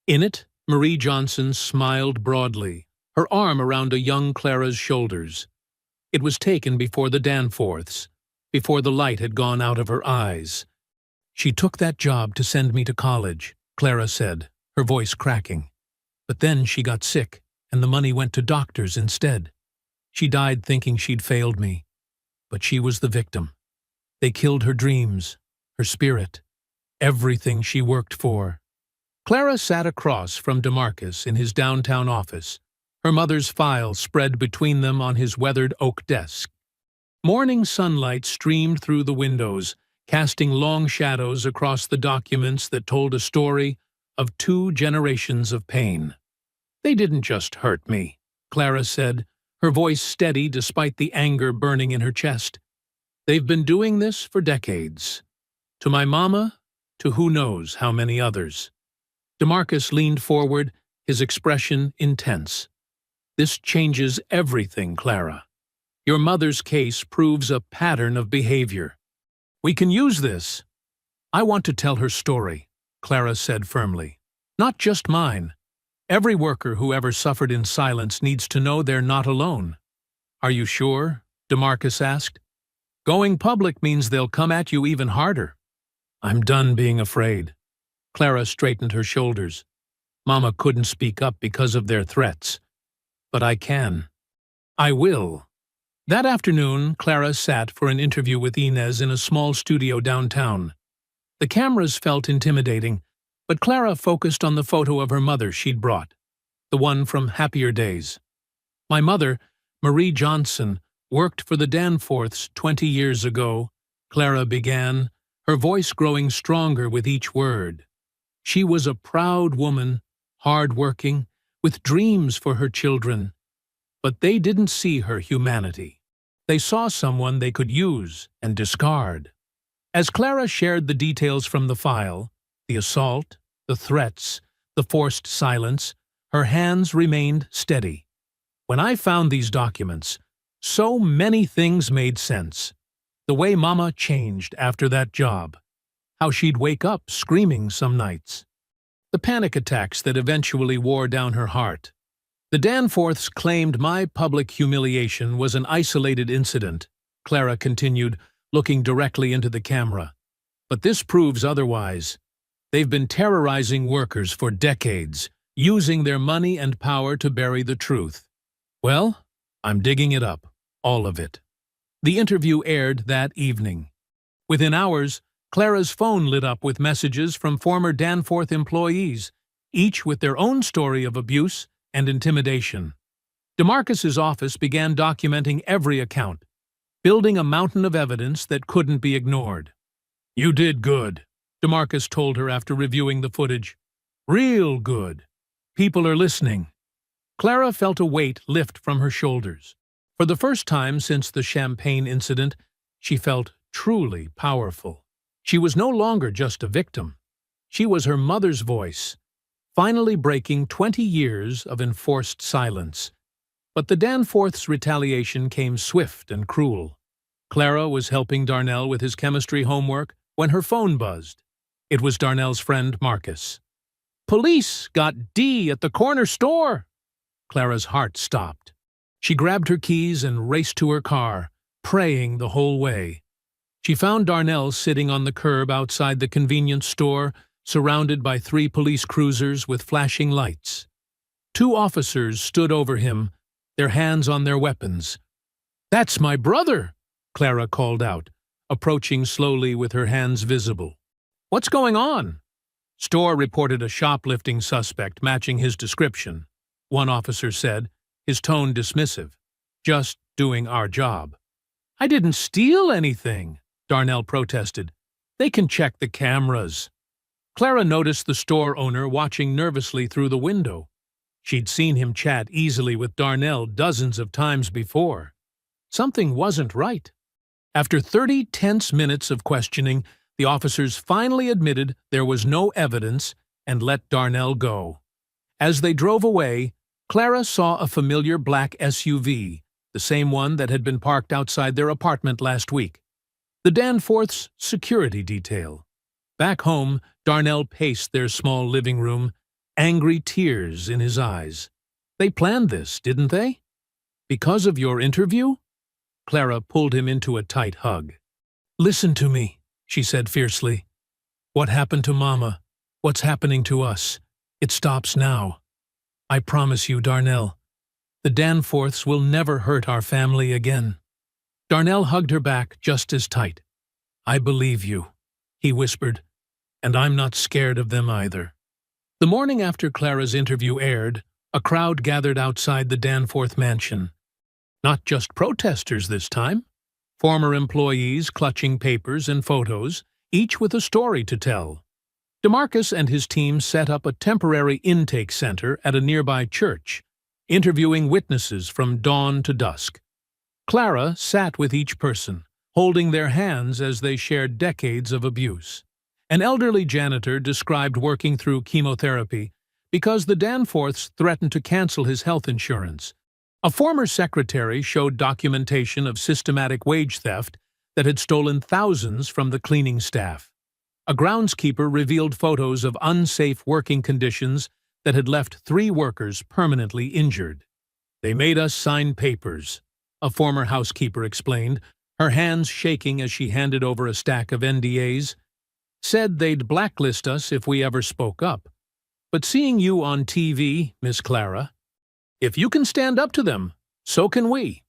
In it, Marie Johnson smiled broadly, her arm around a young Clara's shoulders. It was taken before the Danforths, before the light had gone out of her eyes. "She took that job to send me to college," Clara said, her voice cracking. "But then she got sick, and the money went to doctors instead. She died thinking she'd failed me. But she was the victim. They killed her dreams, her spirit, everything she worked for." Clara sat across from DeMarcus in his downtown office, her mother's file spread between them on his weathered oak desk. Morning sunlight streamed through the windows, casting long shadows across the documents that told a story of 2 generations of pain. "They didn't just hurt me," Clara said, her voice steady despite the anger burning in her chest. "They've been doing this for decades. To my mama, to who knows how many others." DeMarcus leaned forward, his expression intense. "This changes everything, Clara. Your mother's case proves a pattern of behavior. We can use this." "I want to tell her story," Clara said firmly. "Not just mine. Every worker who ever suffered in silence needs to know they're not alone." "Are you sure?" DeMarcus asked. "Going public means they'll come at you even harder." "I'm done being afraid." Clara straightened her shoulders. "Mama couldn't speak up because of their threats. But I can. I will." That afternoon, Clara sat for an interview with Inez in a small studio downtown. The cameras felt intimidating, but Clara focused on the photo of her mother she'd brought, the one from happier days. "My mother, Marie Johnson, worked for the Danforths 20 years ago," Clara began, her voice growing stronger with each word. "She was a proud woman, hard-working, with dreams for her children. But they didn't see her humanity. They saw someone they could use and discard." As Clara shared the details from the file, the assault, the threats, the forced silence, her hands remained steady. "When I found these documents, so many things made sense. The way Mama changed after that job. How she'd wake up screaming some nights. the panic attacks that eventually wore down her heart. The Danforths claimed my public humiliation was an isolated incident, Clara continued, looking directly into the camera. But this proves otherwise. They've been terrorizing workers for decades, using their money and power to bury the truth. Well, I'm digging it up, all of it. The interview aired that evening. Within hours, Clara's phone lit up with messages from former Danforth employees, each with their own story of abuse and intimidation. DeMarcus's office began documenting every account, building a mountain of evidence that couldn't be ignored. "You did good," DeMarcus told her after reviewing the footage. "Real good. People are listening." Clara felt a weight lift from her shoulders. For the first time since the champagne incident, she felt truly powerful. She was no longer just a victim. She was her mother's voice, finally breaking 20 years of enforced silence. But the Danforths' retaliation came swift and cruel. Clara was helping Darnell with his chemistry homework when her phone buzzed. It was Darnell's friend Marcus. "Police got D at the corner store!" Clara's heart stopped. She grabbed her keys and raced to her car, praying the whole way. She found Darnell sitting on the curb outside the convenience store, surrounded by 3 police cruisers with flashing lights. 2 officers stood over him, their hands on their weapons. "That's my brother!" Clara called out, approaching slowly with her hands visible. "What's going on?" Store reported a shoplifting suspect matching his description, one officer said, his tone dismissive. "Just doing our job." "I didn't steal anything," Darnell protested. "They can check the cameras." Clara noticed the store owner watching nervously through the window. She'd seen him chat easily with Darnell dozens of times before. Something wasn't right. After 30 tense minutes of questioning, the officers finally admitted there was no evidence and let Darnell go. As they drove away, Clara saw a familiar black SUV, the same one that had been parked outside their apartment last week. The Danforths' security detail. Back home, Darnell paced their small living room, angry tears in his eyes. "They planned this, didn't they? Because of your interview?" Clara pulled him into a tight hug. "Listen to me," she said fiercely. "What happened to Mama? What's happening to us? It stops now. I promise you, Darnell. The Danforths will never hurt our family again." Darnell hugged her back just as tight. "I believe you," he whispered, "and I'm not scared of them either." The morning after Clara's interview aired, a crowd gathered outside the Danforth mansion. Not just protesters this time. Former employees clutching papers and photos, each with a story to tell. DeMarcus and his team set up a temporary intake center at a nearby church, interviewing witnesses from dawn to dusk. Clara sat with each person, holding their hands as they shared decades of abuse. An elderly janitor described working through chemotherapy because the Danforths threatened to cancel his health insurance. A former secretary showed documentation of systematic wage theft that had stolen thousands from the cleaning staff. A groundskeeper revealed photos of unsafe working conditions that had left 3 workers permanently injured. "They made us sign papers," a former housekeeper explained, her hands shaking as she handed over a stack of NDAs. "Said they'd blacklist us if we ever spoke up. But seeing you on TV, Miss Clara, if you can stand up to them, so can we."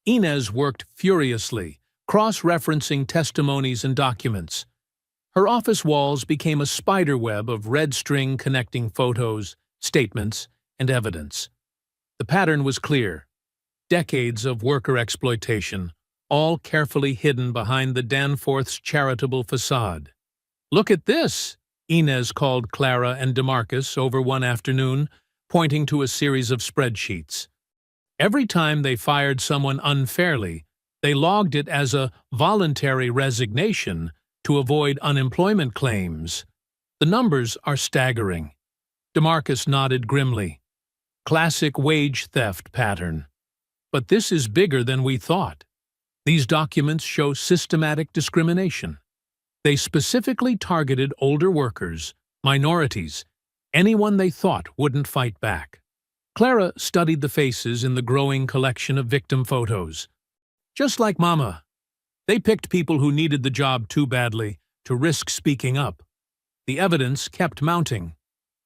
Inez worked furiously, cross-referencing testimonies and documents. Her office walls became a spiderweb of red string connecting photos, statements, and evidence. The pattern was clear. Decades of worker exploitation, all carefully hidden behind the Danforths' charitable facade. "Look at this," Inez called Clara and DeMarcus over one afternoon, pointing to a series of spreadsheets. Every time they fired someone unfairly, they logged it as a voluntary resignation to avoid unemployment claims. The numbers are staggering. DeMarcus nodded grimly. Classic wage theft pattern. But this is bigger than we thought. These documents show systematic discrimination. They specifically targeted older workers, minorities, anyone they thought wouldn't fight back. Clara studied the faces in the growing collection of victim photos. Just like Mama, they picked people who needed the job too badly to risk speaking up. The evidence kept mounting.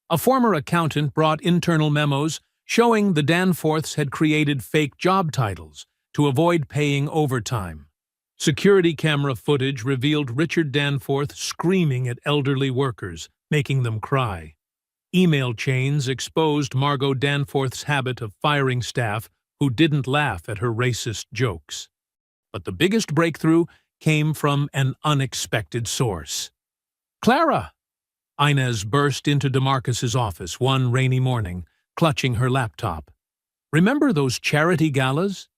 A former accountant brought internal memos showing the Danforths had created fake job titles to avoid paying overtime. Security camera footage revealed Richard Danforth screaming at elderly workers, making them cry. Email chains exposed Margot Danforth's habit of firing staff who didn't laugh at her racist jokes. But the biggest breakthrough came from an unexpected source. "Clara!" Inez burst into DeMarcus's office one rainy morning, clutching her laptop. "Remember those charity galas?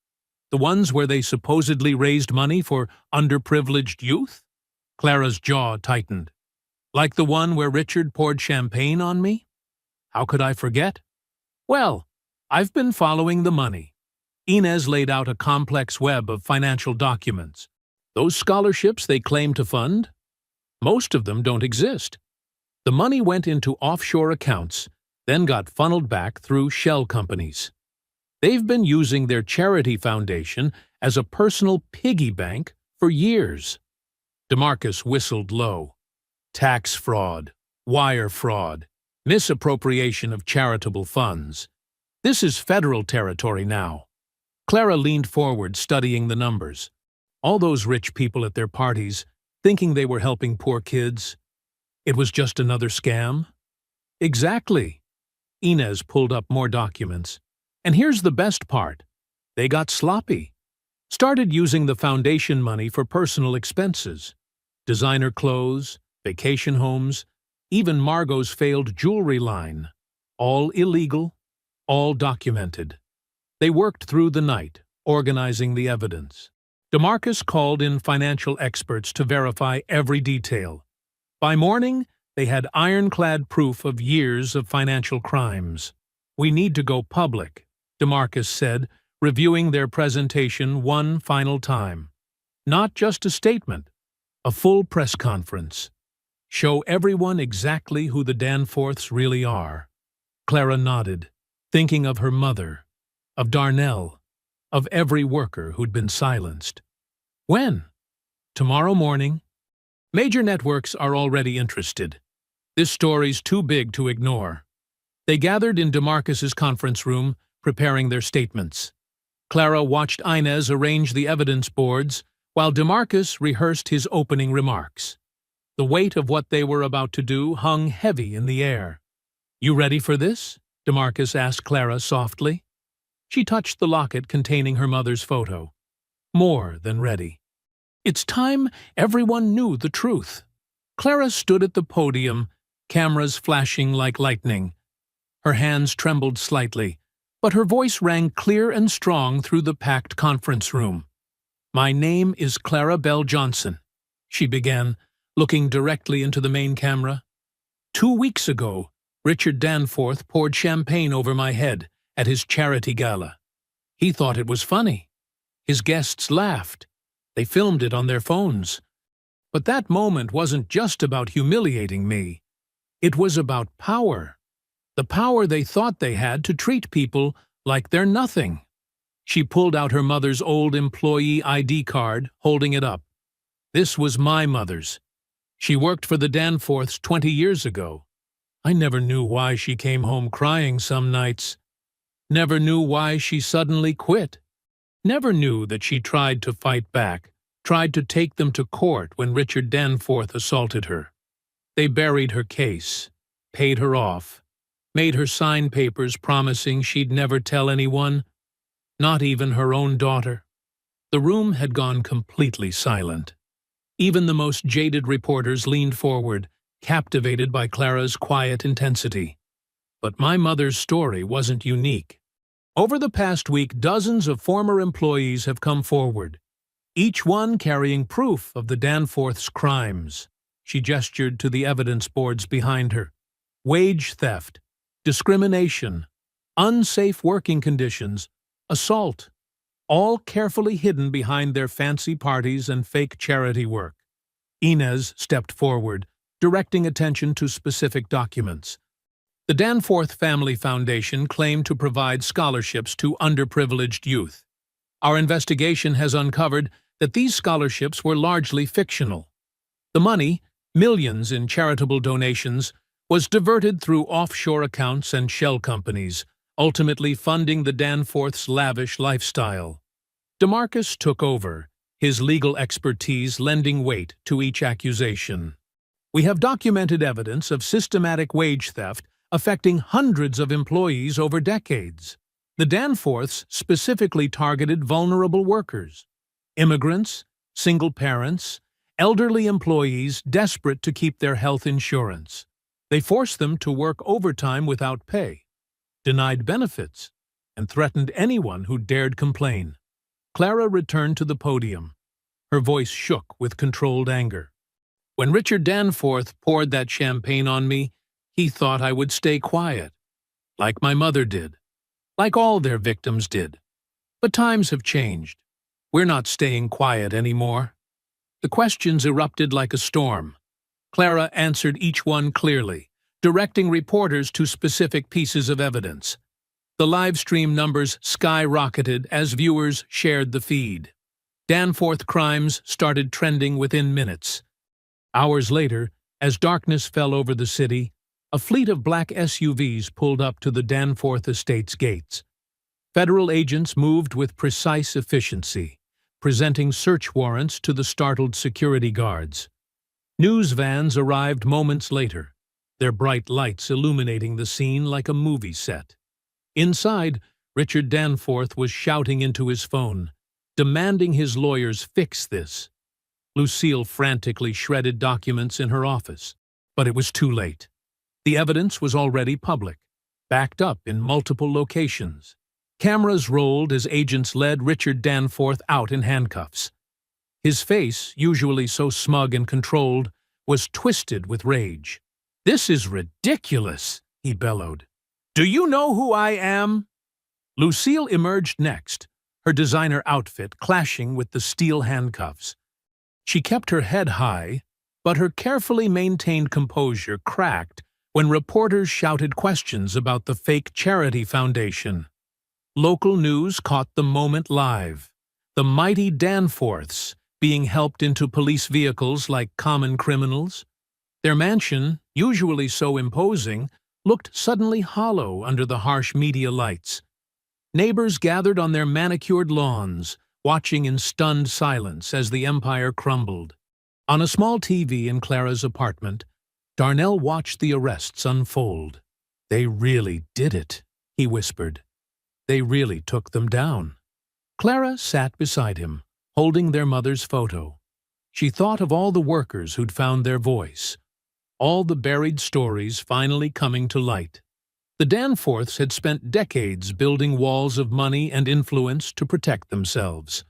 The ones where they supposedly raised money for underprivileged youth?" Clara's jaw tightened. "Like the one where Richard poured champagne on me? How could I forget? Well, I've been following the money." Inez laid out a complex web of financial documents. "Those scholarships they claim to fund? Most of them don't exist. The money went into offshore accounts, then got funneled back through shell companies. They've been using their charity foundation as a personal piggy bank for years." DeMarcus whistled low. "Tax fraud, wire fraud, misappropriation of charitable funds. This is federal territory now." Clara leaned forward, studying the numbers. All those rich people at their parties, thinking they were helping poor kids. It was just another scam? Exactly. Inez pulled up more documents. And here's the best part. They got sloppy. Started using the foundation money for personal expenses. Designer clothes, vacation homes, even Margot's failed jewelry line. All illegal, all documented. They worked through the night, organizing the evidence. DeMarcus called in financial experts to verify every detail. By morning, they had ironclad proof of years of financial crimes. "We need to go public," DeMarcus said, reviewing their presentation one final time. "Not just a statement, a full press conference. Show everyone exactly who the Danforths really are." Clara nodded, thinking of her mother, of Darnell, of every worker who'd been silenced. "When?" "Tomorrow morning." Major networks are already interested. This story's too big to ignore. They gathered in DeMarcus's conference room, preparing their statements. Clara watched Inez arrange the evidence boards, while DeMarcus rehearsed his opening remarks. The weight of what they were about to do hung heavy in the air. "You ready for this?" DeMarcus asked Clara softly. She touched the locket containing her mother's photo. More than ready. It's time everyone knew the truth. Clara stood at the podium, cameras flashing like lightning. Her hands trembled slightly, but her voice rang clear and strong through the packed conference room. "My name is Clara Bell Johnson," she began, looking directly into the main camera. "2 weeks ago, Richard Danforth poured champagne over my head at his charity gala. He thought it was funny. His guests laughed. They filmed it on their phones. But that moment wasn't just about humiliating me. It was about power. The power they thought they had to treat people like they're nothing." She pulled out her mother's old employee ID card, holding it up. "This was my mother's. She worked for the Danforths 20 years ago. I never knew why she came home crying some nights. Never knew why she suddenly quit. Never knew that she tried to fight back, tried to take them to court when Richard Danforth assaulted her. They buried her case, paid her off, made her sign papers promising she'd never tell anyone, not even her own daughter." The room had gone completely silent. Even the most jaded reporters leaned forward, captivated by Clara's quiet intensity. But my mother's story wasn't unique. Over the past week, dozens of former employees have come forward, each one carrying proof of the Danforths' crimes. She gestured to the evidence boards behind her. Wage theft, discrimination, unsafe working conditions, assault, all carefully hidden behind their fancy parties and fake charity work. Inez stepped forward, directing attention to specific documents. The Danforth Family Foundation claimed to provide scholarships to underprivileged youth. Our investigation has uncovered that these scholarships were largely fictional. The money, millions in charitable donations, was diverted through offshore accounts and shell companies, ultimately funding the Danforths' lavish lifestyle. DeMarcus took over, his legal expertise lending weight to each accusation. We have documented evidence of systematic wage theft affecting hundreds of employees over decades. The Danforths specifically targeted vulnerable workers, immigrants, single parents, elderly employees desperate to keep their health insurance. They forced them to work overtime without pay, denied benefits, and threatened anyone who dared complain. Clara returned to the podium. Her voice shook with controlled anger. When Richard Danforth poured that champagne on me, he thought I would stay quiet, like my mother did, like all their victims did. But times have changed. We're not staying quiet anymore. The questions erupted like a storm. Clara answered each one clearly, directing reporters to specific pieces of evidence. The live stream numbers skyrocketed as viewers shared the feed. Danforth crimes started trending within minutes. Hours later, as darkness fell over the city, a fleet of black SUVs pulled up to the Danforth estate's gates. Federal agents moved with precise efficiency, presenting search warrants to the startled security guards. News vans arrived moments later, their bright lights illuminating the scene like a movie set. Inside, Richard Danforth was shouting into his phone, demanding his lawyers fix this. Lucille frantically shredded documents in her office, but it was too late. The evidence was already public, backed up in multiple locations. Cameras rolled as agents led Richard Danforth out in handcuffs. His face, usually so smug and controlled, was twisted with rage. "This is ridiculous," he bellowed. "Do you know who I am?" Lucille emerged next, her designer outfit clashing with the steel handcuffs. She kept her head high, but her carefully maintained composure cracked when reporters shouted questions about the fake charity foundation. Local news caught the moment live. The mighty Danforths being helped into police vehicles like common criminals. Their mansion, usually so imposing, looked suddenly hollow under the harsh media lights. Neighbors gathered on their manicured lawns, watching in stunned silence as the empire crumbled. On a small TV in Clara's apartment, Darnell watched the arrests unfold. "They really did it," he whispered. "They really took them down." Clara sat beside him, holding their mother's photo. She thought of all the workers who'd found their voice, all the buried stories finally coming to light. The Danforths had spent decades building walls of money and influence to protect themselves.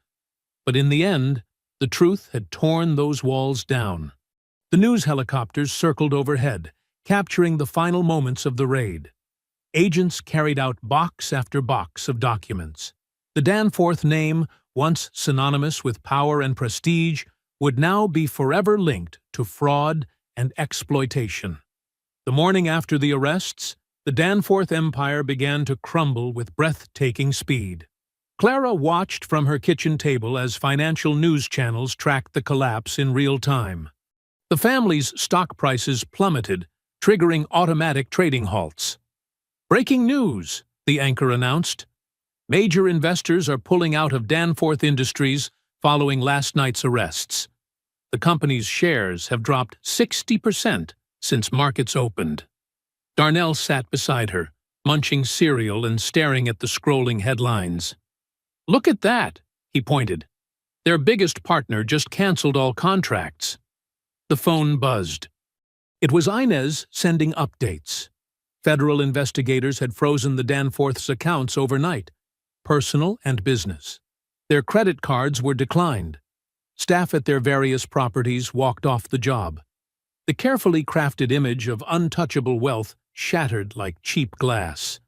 But in the end, the truth had torn those walls down. The news helicopters circled overhead, capturing the final moments of the raid. Agents carried out box after box of documents. The Danforth name, once synonymous with power and prestige, would now be forever linked to fraud and exploitation. The morning after the arrests, the Danforth empire began to crumble with breathtaking speed. Clara watched from her kitchen table as financial news channels tracked the collapse in real time. The family's stock prices plummeted, triggering automatic trading halts. "Breaking news," the anchor announced. "Major investors are pulling out of Danforth Industries following last night's arrests. The company's shares have dropped 60% since markets opened." Darnell sat beside her, munching cereal and staring at the scrolling headlines. "Look at that," he pointed. "Their biggest partner just canceled all contracts." The phone buzzed. It was Inez sending updates. Federal investigators had frozen the Danforths' accounts overnight, personal and business. Their credit cards were declined. Staff at their various properties walked off the job. The carefully crafted image of untouchable wealth shattered like cheap glass.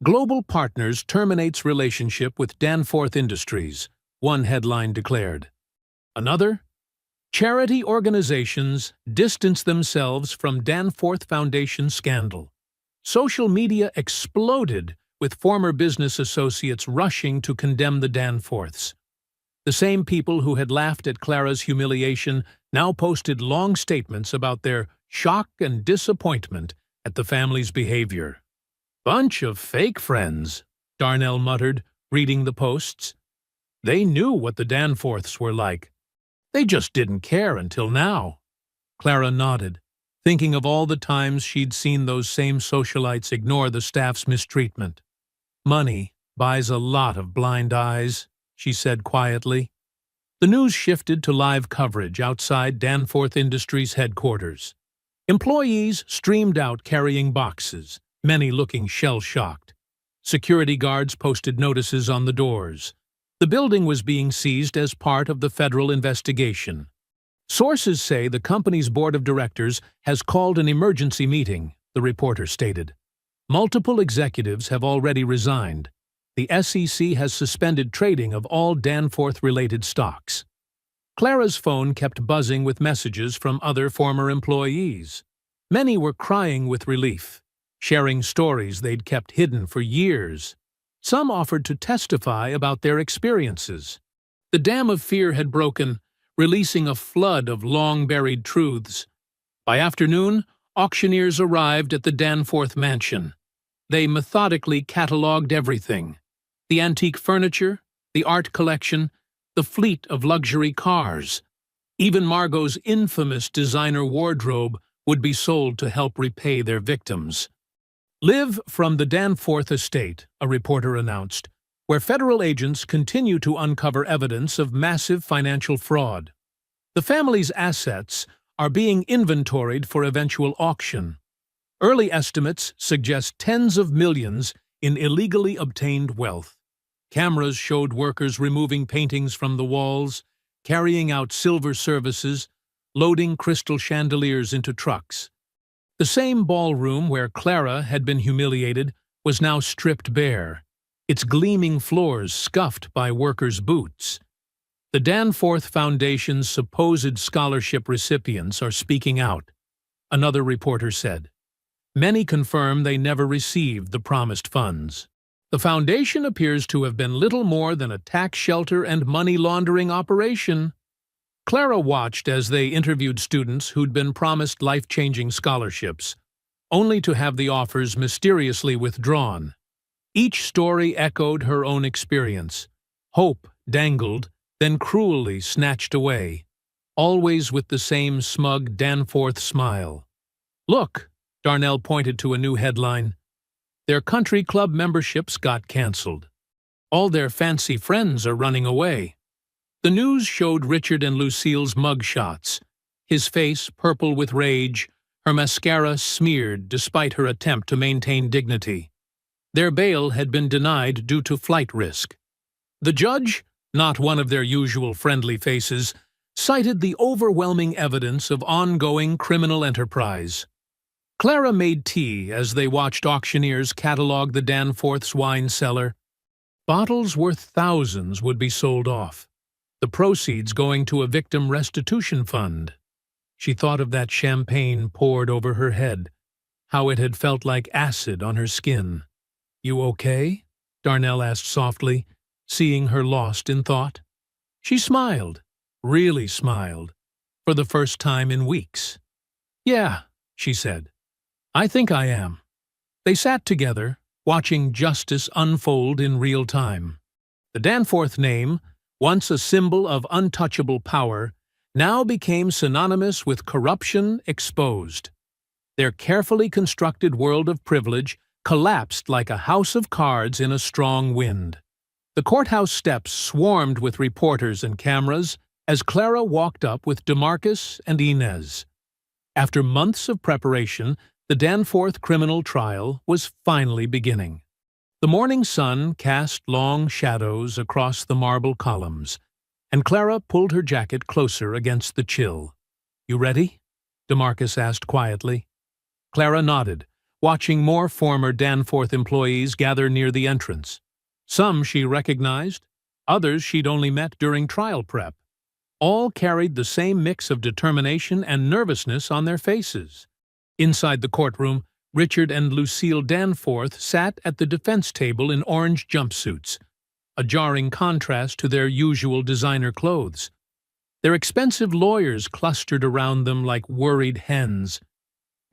"Global Partners terminates relationship with Danforth Industries," one headline declared. Another, "Charity organizations distance themselves from Danforth Foundation scandal." Social media exploded, with former business associates rushing to condemn the Danforths. The same people who had laughed at Clara's humiliation now posted long statements about their shock and disappointment at the family's behavior. "Bunch of fake friends," Darnell muttered, reading the posts. "They knew what the Danforths were like. They just didn't care until now." Clara nodded, thinking of all the times she'd seen those same socialites ignore the staff's mistreatment. "Money buys a lot of blind eyes," she said quietly. The news shifted to live coverage outside Danforth Industries headquarters. Employees streamed out carrying boxes, many looking shell-shocked. Security guards posted notices on the doors. The building was being seized as part of the federal investigation. Sources say the company's board of directors has called an emergency meeting, the reporter stated. Multiple executives have already resigned. The SEC has suspended trading of all Danforth-related stocks. Clara's phone kept buzzing with messages from other former employees. Many were crying with relief, sharing stories they'd kept hidden for years. Some offered to testify about their experiences. The dam of fear had broken, releasing a flood of long-buried truths. By afternoon, auctioneers arrived at the Danforth mansion. They methodically catalogued everything: the antique furniture, the art collection, the fleet of luxury cars. Even Margot's infamous designer wardrobe would be sold to help repay their victims. "Live from the Danforth estate," a reporter announced, where federal agents continue to uncover evidence of massive financial fraud. The family's assets are being inventoried for eventual auction. Early estimates suggest tens of millions in illegally obtained wealth. Cameras showed workers removing paintings from the walls, carrying out silver services, loading crystal chandeliers into trucks. The same ballroom where Clara had been humiliated was now stripped bare, its gleaming floors scuffed by workers' boots. The Danforth Foundation's supposed scholarship recipients are speaking out, another reporter said. Many confirm they never received the promised funds. The foundation appears to have been little more than a tax shelter and money laundering operation. Clara watched as they interviewed students who'd been promised life-changing scholarships, only to have the offers mysteriously withdrawn. Each story echoed her own experience. Hope dangled, then cruelly snatched away, always with the same smug Danforth smile. "Look," Darnell pointed to a new headline. "Their country club memberships got cancelled. All their fancy friends are running away." The news showed Richard and Lucille's mugshots, his face purple with rage, her mascara smeared despite her attempt to maintain dignity. Their bail had been denied due to flight risk. The judge, not one of their usual friendly faces, cited the overwhelming evidence of ongoing criminal enterprise. Clara made tea as they watched auctioneers catalog the Danforth's wine cellar. Bottles worth thousands would be sold off, the proceeds going to a victim restitution fund. She thought of that champagne poured over her head, how it had felt like acid on her skin. "You okay?" Darnell asked softly, seeing her lost in thought. She smiled, really smiled, for the first time in weeks. "Yeah," she said. "I think I am." They sat together, watching justice unfold in real time. The Danforth name, once a symbol of untouchable power, now became synonymous with corruption exposed. Their carefully constructed world of privilege collapsed like a house of cards in a strong wind. The courthouse steps swarmed with reporters and cameras as Clara walked up with DeMarcus and Inez. After months of preparation, the Danforth criminal trial was finally beginning. The morning sun cast long shadows across the marble columns, and Clara pulled her jacket closer against the chill. "You ready?" DeMarcus asked quietly. Clara nodded, watching more former Danforth employees gather near the entrance. Some she recognized, others she'd only met during trial prep. All carried the same mix of determination and nervousness on their faces. Inside the courtroom, Richard and Lucille Danforth sat at the defense table in orange jumpsuits, a jarring contrast to their usual designer clothes. Their expensive lawyers clustered around them like worried hens.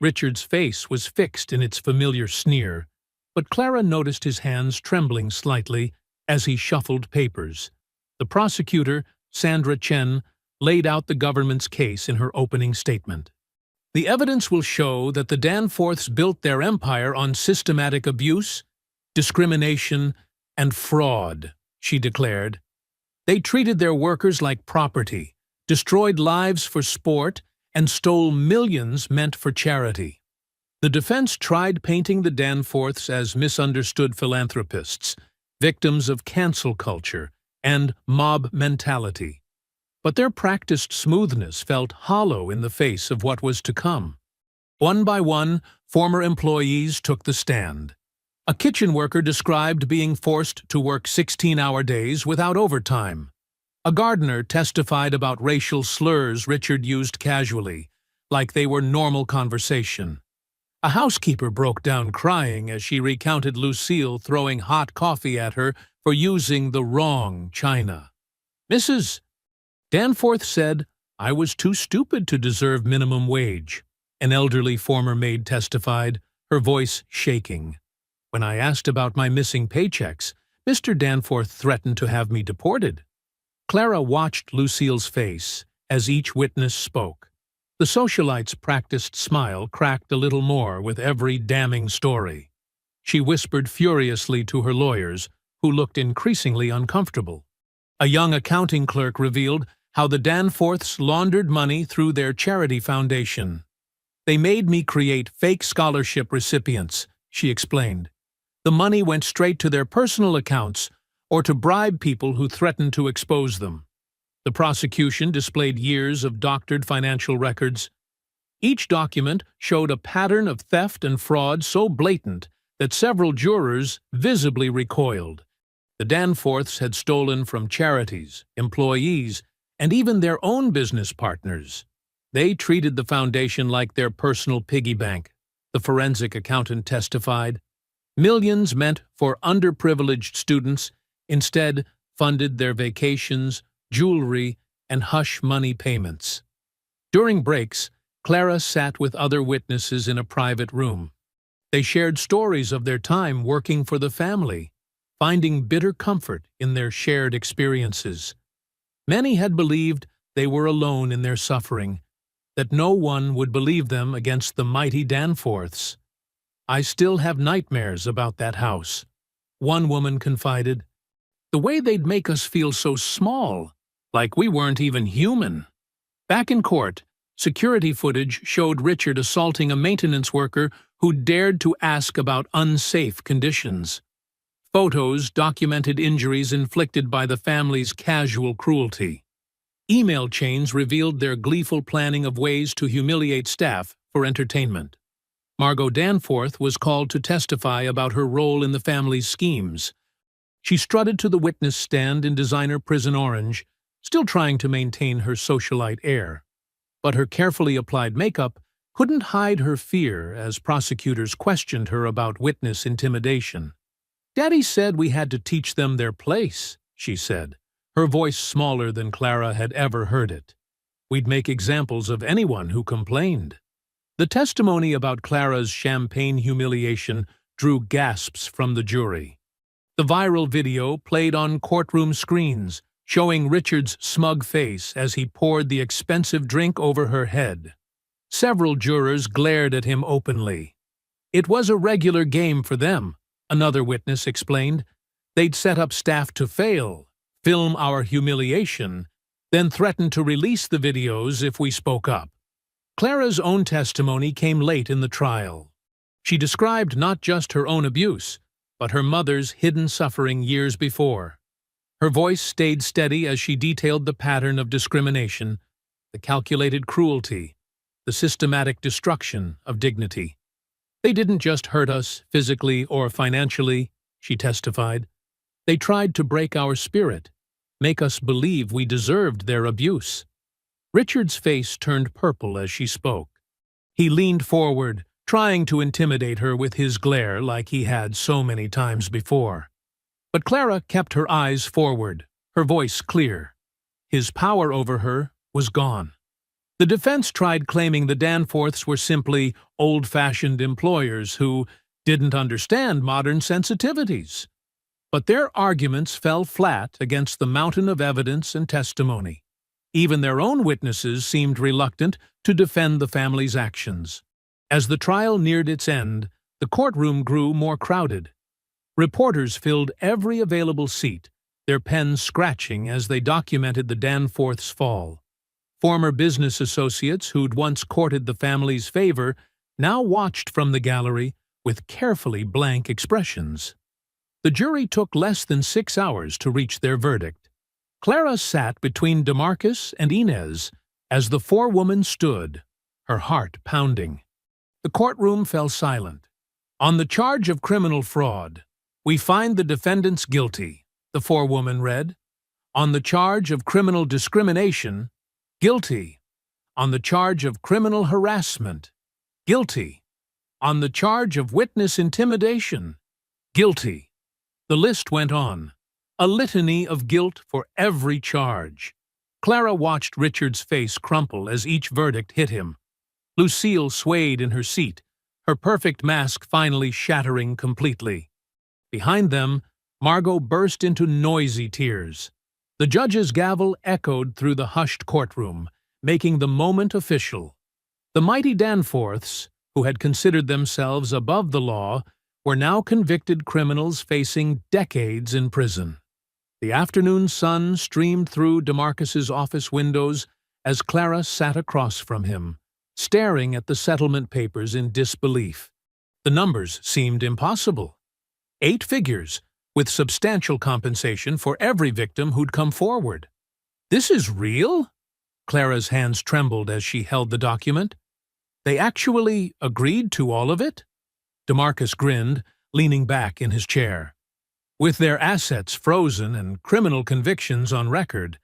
Richard's face was fixed in its familiar sneer, but Clara noticed his hands trembling slightly as he shuffled papers. The prosecutor, Sandra Chen, laid out the government's case in her opening statement. The evidence will show that the Danforths built their empire on systematic abuse, discrimination, and fraud, she declared. They treated their workers like property, destroyed lives for sport, and stole millions meant for charity. The defense tried painting the Danforths as misunderstood philanthropists, victims of cancel culture and mob mentality. But their practiced smoothness felt hollow in the face of what was to come. One by one, former employees took the stand. A kitchen worker described being forced to work 16-hour days without overtime. A gardener testified about racial slurs Richard used casually, like they were normal conversation. A housekeeper broke down crying as she recounted Lucille throwing hot coffee at her for using the wrong china. Mrs. Danforth said, "I was too stupid to deserve minimum wage," an elderly former maid testified, her voice shaking. "When I asked about my missing paychecks, Mr. Danforth threatened to have me deported." Clara watched Lucille's face as each witness spoke. The socialite's practiced smile cracked a little more with every damning story. She whispered furiously to her lawyers, who looked increasingly uncomfortable. A young accounting clerk revealed how the Danforths laundered money through their charity foundation. "They made me create fake scholarship recipients," she explained. "The money went straight to their personal accounts or to bribe people who threatened to expose them." The prosecution displayed years of doctored financial records. Each document showed a pattern of theft and fraud so blatant that several jurors visibly recoiled. The Danforths had stolen from charities, employees, and even their own business partners. They treated the foundation like their personal piggy bank, the forensic accountant testified. Millions meant for underprivileged students instead funded their vacations, jewelry, and hush money payments. During breaks, Clara sat with other witnesses in a private room. They shared stories of their time working for the family, finding bitter comfort in their shared experiences. Many had believed they were alone in their suffering, that no one would believe them against the mighty Danforths. "I still have nightmares about that house," one woman confided. "The way they'd make us feel so small, like we weren't even human." Back in court, security footage showed Richard assaulting a maintenance worker who dared to ask about unsafe conditions. Photos documented injuries inflicted by the family's casual cruelty. Email chains revealed their gleeful planning of ways to humiliate staff for entertainment. Margot Danforth was called to testify about her role in the family's schemes. She strutted to the witness stand in designer prison orange, still trying to maintain her socialite air. But her carefully applied makeup couldn't hide her fear as prosecutors questioned her about witness intimidation. "Daddy said we had to teach them their place," she said, her voice smaller than Clara had ever heard it. "We'd make examples of anyone who complained." The testimony about Clara's champagne humiliation drew gasps from the jury. The viral video played on courtroom screens, showing Richard's smug face as he poured the expensive drink over her head. Several jurors glared at him openly. "It was a regular game for them," another witness explained. "They'd set up staff to fail, film our humiliation, then threaten to release the videos if we spoke up." Clara's own testimony came late in the trial. She described not just her own abuse, but her mother's hidden suffering years before. Her voice stayed steady as she detailed the pattern of discrimination, the calculated cruelty, the systematic destruction of dignity. "They didn't just hurt us physically or financially," she testified. "They tried to break our spirit, make us believe we deserved their abuse." Richard's face turned purple as she spoke. He leaned forward, trying to intimidate her with his glare like he had so many times before. But Clara kept her eyes forward, her voice clear. His power over her was gone. The defense tried claiming the Danforths were simply old-fashioned employers who didn't understand modern sensitivities. But their arguments fell flat against the mountain of evidence and testimony. Even their own witnesses seemed reluctant to defend the family's actions. As the trial neared its end, the courtroom grew more crowded. Reporters filled every available seat, their pens scratching as they documented the Danforths' fall. Former business associates who'd once courted the family's favor now watched from the gallery with carefully blank expressions. The jury took less than 6 hours to reach their verdict. Clara sat between DeMarcus and Inez as the forewoman stood, her heart pounding. The courtroom fell silent. On the charge of criminal fraud, we find the defendants guilty, the forewoman read. On the charge of criminal discrimination, guilty. On the charge of criminal harassment, guilty. On the charge of witness intimidation, guilty. The list went on, a litany of guilt for every charge. Clara watched Richard's face crumple as each verdict hit him. Lucille swayed in her seat, her perfect mask finally shattering completely. Behind them, Margot burst into noisy tears. The judge's gavel echoed through the hushed courtroom, making the moment official. The mighty Danforths, who had considered themselves above the law, were now convicted criminals facing decades in prison. The afternoon sun streamed through DeMarcus's office windows as Clara sat across from him, staring at the settlement papers in disbelief. The numbers seemed impossible. 8 figures, with substantial compensation for every victim who'd come forward. This is real? Clara's hands trembled as she held the document. They actually agreed to all of it? DeMarcus grinned, leaning back in his chair. With their assets frozen and criminal convictions on record,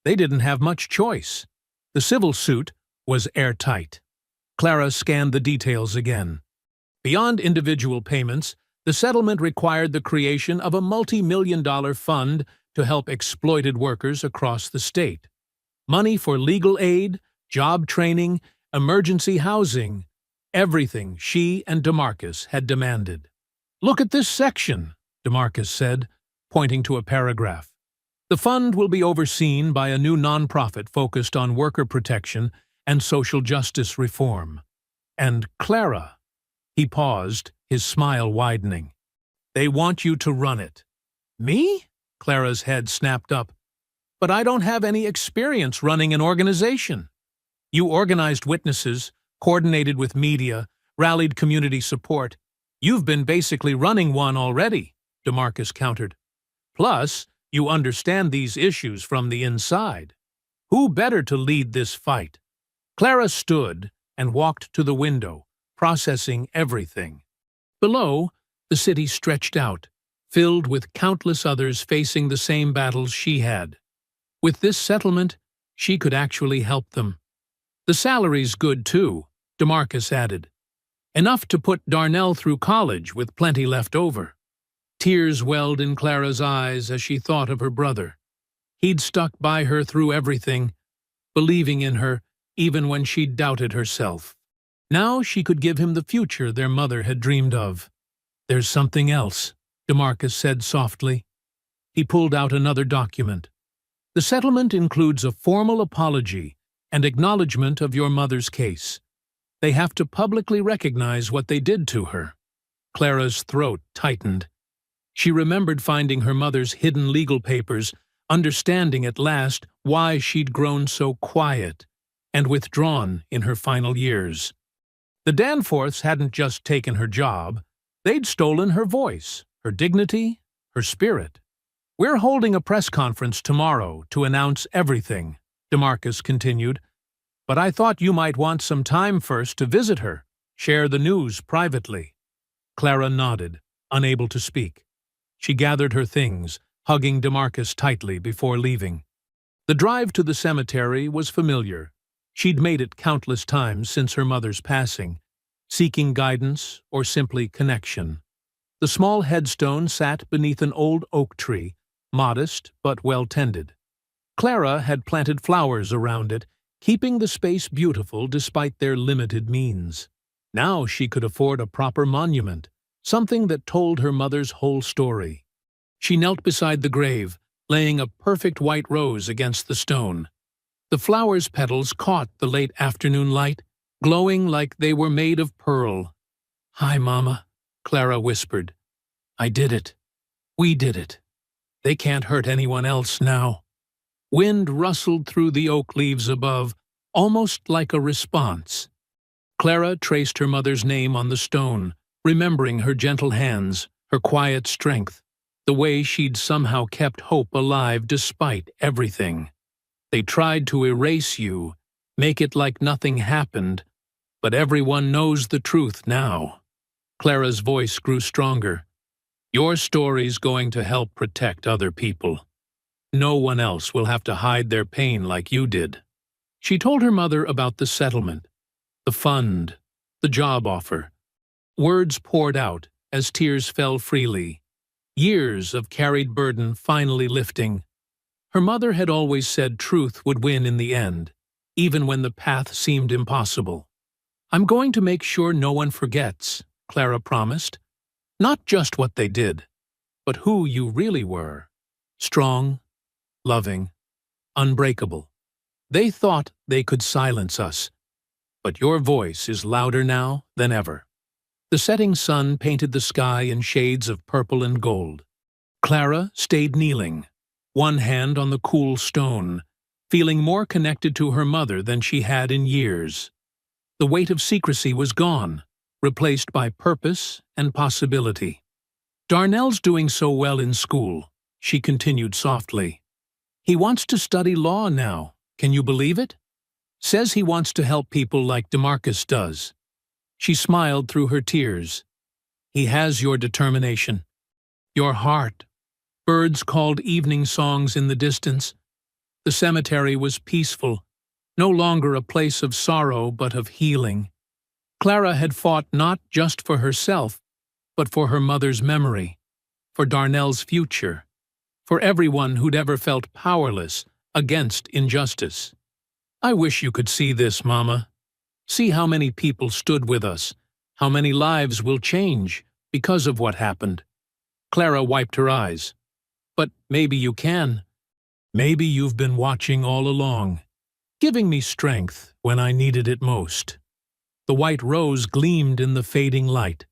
they didn't have much choice. The civil suit was airtight. Clara scanned the details again. Beyond individual payments, the settlement required the creation of a multi-million-dollar fund to help exploited workers across the state. Money for legal aid, job training, emergency housing, everything she and DeMarcus had demanded. "Look at this section," DeMarcus said, pointing to a paragraph. "The fund will be overseen by a new nonprofit focused on worker protection and social justice reform. And Clara," he paused, his smile widening, "they want you to run it." "Me?" Clara's head snapped up. "But I don't have any experience running an organization." "You organized witnesses, coordinated with media, rallied community support. You've been basically running one already," DeMarcus countered. "Plus, you understand these issues from the inside. Who better to lead this fight?" Clara stood and walked to the window, processing everything. Below, the city stretched out, filled with countless others facing the same battles she had. With this settlement, she could actually help them. "The salary's good, too," DeMarcus added. "Enough to put Darnell through college with plenty left over." Tears welled in Clara's eyes as she thought of her brother. He'd stuck by her through everything, believing in her even when she doubted herself. Now she could give him the future their mother had dreamed of. "There's something else," DeMarcus said softly. He pulled out another document. "The settlement includes a formal apology and acknowledgement of your mother's case. They have to publicly recognize what they did to her." Clara's throat tightened. She remembered finding her mother's hidden legal papers, understanding at last why she'd grown so quiet and withdrawn in her final years. The Danforths hadn't just taken her job, they'd stolen her voice, her dignity, her spirit. "We're holding a press conference tomorrow to announce everything," DeMarcus continued. "But I thought you might want some time first to visit her, share the news privately." Clara nodded, unable to speak. She gathered her things, hugging DeMarcus tightly before leaving. The drive to the cemetery was familiar. She'd made it countless times since her mother's passing, seeking guidance or simply connection. The small headstone sat beneath an old oak tree, modest but well-tended. Clara had planted flowers around it, keeping the space beautiful despite their limited means. Now she could afford a proper monument, something that told her mother's whole story. She knelt beside the grave, laying a perfect white rose against the stone. The flower's petals caught the late afternoon light, glowing like they were made of pearl. "Hi, Mama," Clara whispered. "I did it. We did it. They can't hurt anyone else now." Wind rustled through the oak leaves above, almost like a response. Clara traced her mother's name on the stone, remembering her gentle hands, her quiet strength, the way she'd somehow kept hope alive despite everything. "They tried to erase you, make it like nothing happened, but everyone knows the truth now." Clara's voice grew stronger. "Your story's going to help protect other people. No one else will have to hide their pain like you did." She told her mother about the settlement, the fund, the job offer. Words poured out as tears fell freely. Years of carried burden finally lifting. Her mother had always said truth would win in the end, even when the path seemed impossible. "I'm going to make sure no one forgets," Clara promised. "Not just what they did, but who you really were. Strong, loving, unbreakable. They thought they could silence us, but your voice is louder now than ever." The setting sun painted the sky in shades of purple and gold. Clara stayed kneeling, one hand on the cool stone, feeling more connected to her mother than she had in years. The weight of secrecy was gone, replaced by purpose and possibility. "Darnell's doing so well in school," she continued softly. "He wants to study law now, can you believe it? Says he wants to help people like DeMarcus does." She smiled through her tears. "He has your determination, your heart." Birds called evening songs in the distance. The cemetery was peaceful, no longer a place of sorrow but of healing. Clara had fought not just for herself, but for her mother's memory, for Darnell's future, for everyone who'd ever felt powerless against injustice. "I wish you could see this, Mama. See how many people stood with us, how many lives will change because of what happened." Clara wiped her eyes. "But maybe you can. Maybe you've been watching all along, giving me strength when I needed it most." The white rose gleamed in the fading light,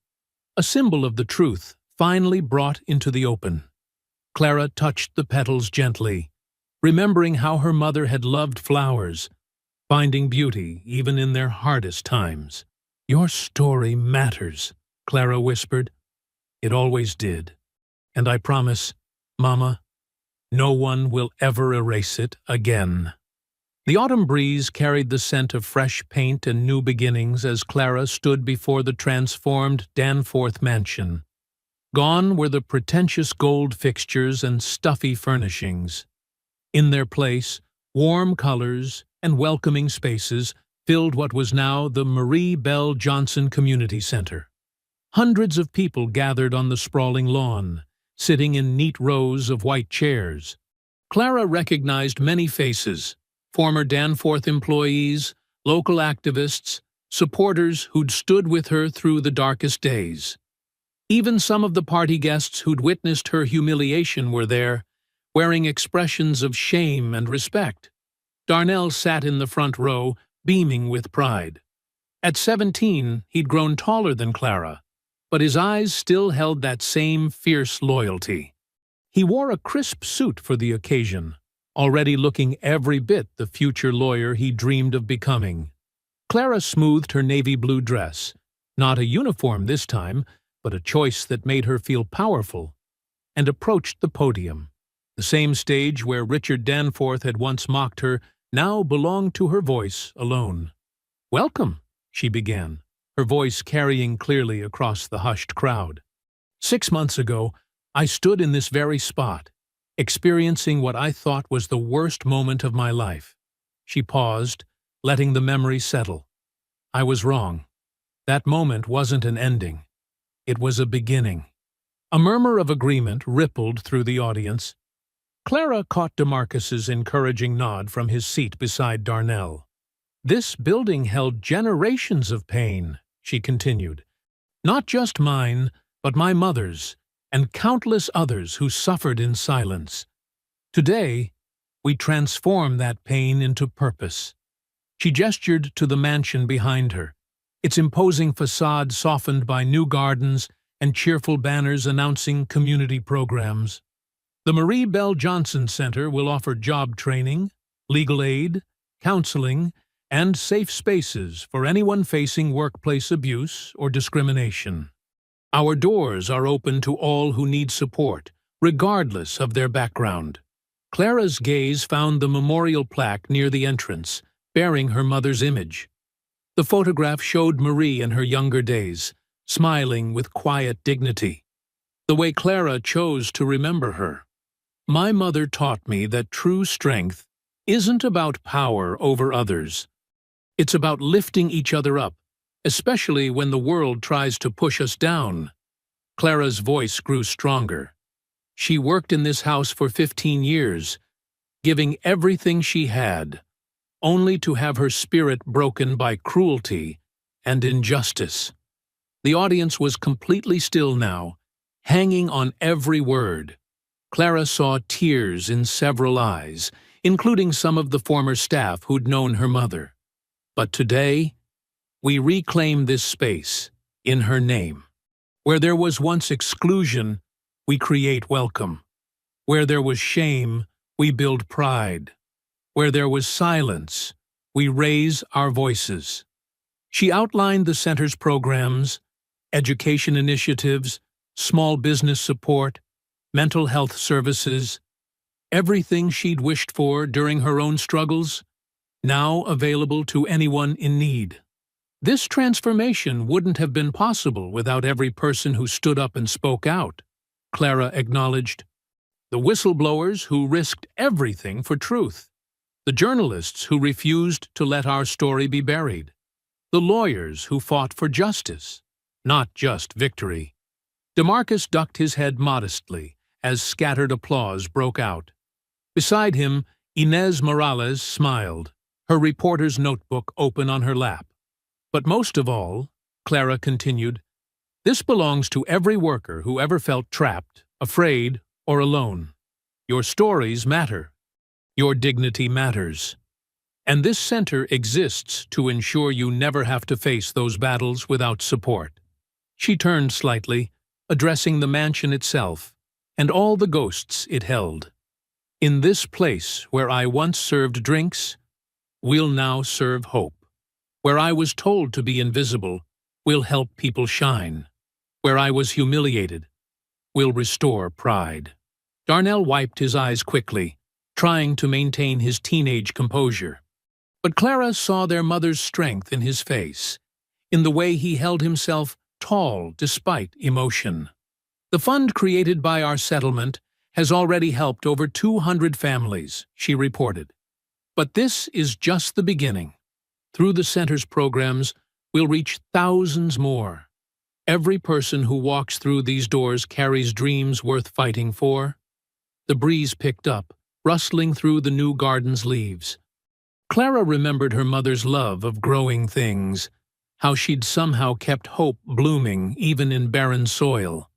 a symbol of the truth finally brought into the open. Clara touched the petals gently, remembering how her mother had loved flowers, finding beauty even in their hardest times. "Your story matters," Clara whispered. "It always did. And I promise, Mama, no one will ever erase it again." The autumn breeze carried the scent of fresh paint and new beginnings as Clara stood before the transformed Danforth mansion. Gone were the pretentious gold fixtures and stuffy furnishings. In their place, warm colors and welcoming spaces filled what was now the Marie Bell Johnson Community Center. Hundreds of people gathered on the sprawling lawn, sitting in neat rows of white chairs. Clara recognized many faces: former Danforth employees, local activists, supporters who'd stood with her through the darkest days. Even some of the party guests who'd witnessed her humiliation were there, wearing expressions of shame and respect. Darnell sat in the front row, beaming with pride. At 17, he'd grown taller than Clara, but his eyes still held that same fierce loyalty. He wore a crisp suit for the occasion, already looking every bit the future lawyer he dreamed of becoming. Clara smoothed her navy blue dress, not a uniform this time, but a choice that made her feel powerful, and approached the podium. The same stage where Richard Danforth had once mocked her now belonged to her voice alone. "Welcome," she began, her voice carrying clearly across the hushed crowd. "6 months ago, I stood in this very spot, experiencing what I thought was the worst moment of my life." She paused, letting the memory settle. "I was wrong. That moment wasn't an ending. It was a beginning. A murmur of agreement rippled through the audience. Clara caught DeMarcus's encouraging nod from his seat beside Darnell. "This building held generations of pain," she continued. "Not just mine, but my mother's, and countless others who suffered in silence. Today, we transform that pain into purpose." She gestured to the mansion behind her, its imposing facade softened by new gardens and cheerful banners announcing community programs. The Marie Bell Johnson Center will offer job training, legal aid, counseling, and safe spaces for anyone facing workplace abuse or discrimination. Our doors are open to all who need support, regardless of their background. Clara's gaze found the memorial plaque near the entrance, bearing her mother's image. The photograph showed Marie in her younger days, smiling with quiet dignity, the way Clara chose to remember her. "My mother taught me that true strength isn't about power over others. It's about lifting each other up, especially when the world tries to push us down." Clara's voice grew stronger. She worked in this house for 15 years, giving everything she had, only to have her spirit broken by cruelty and injustice. The audience was completely still now, hanging on every word. Clara saw tears in several eyes, including some of the former staff who'd known her mother. But today, we reclaim this space in her name. Where there was once exclusion, we create welcome. Where there was shame, we build pride. Where there was silence, we raise our voices. She outlined the center's programs, education initiatives, small business support, mental health services, everything she'd wished for during her own struggles, now available to anyone in need. This transformation wouldn't have been possible without every person who stood up and spoke out, Clara acknowledged. The whistleblowers who risked everything for truth, the journalists who refused to let our story be buried, the lawyers who fought for justice, not just victory. DeMarcus ducked his head modestly as scattered applause broke out. Beside him, Inez Morales smiled, her reporter's notebook open on her lap. "But most of all," Clara continued, "this belongs to every worker who ever felt trapped, afraid, or alone. Your stories matter. Your dignity matters. And this center exists to ensure you never have to face those battles without support." She turned slightly, addressing the mansion itself and all the ghosts it held. "In this place where I once served drinks, we'll now serve hope. Where I was told to be invisible, we'll help people shine. Where I was humiliated, we'll restore pride." Darnell wiped his eyes quickly, trying to maintain his teenage composure. But Clara saw their mother's strength in his face, in the way he held himself tall despite emotion. "The fund created by our settlement has already helped over 200 families," she reported. "But this is just the beginning. Through the center's programs, we'll reach thousands more. Every person who walks through these doors carries dreams worth fighting for." The breeze picked up, rustling through the new garden's leaves. Clara remembered her mother's love of growing things, how she'd somehow kept hope blooming even in barren soil.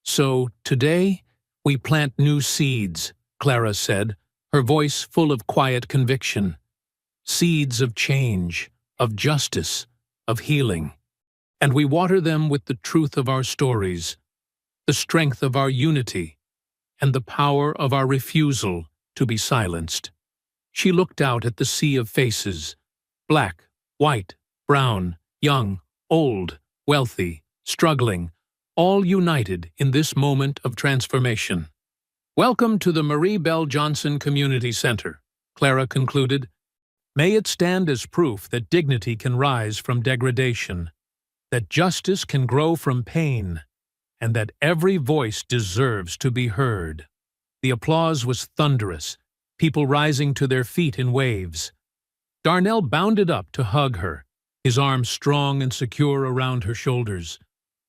"So, today, we plant new seeds," Clara said, her voice full of quiet conviction. "Seeds of change, of justice, of healing. And we water them with the truth of our stories, the strength of our unity, and the power of our refusal to be silenced." She looked out at the sea of faces, black, white, brown, young, old, wealthy, struggling, all united in this moment of transformation. "Welcome to the Marie Bell Johnson Community Center," Clara concluded. "May it stand as proof that dignity can rise from degradation, that justice can grow from pain, and that every voice deserves to be heard." The applause was thunderous, people rising to their feet in waves. Darnell bounded up to hug her, his arms strong and secure around her shoulders.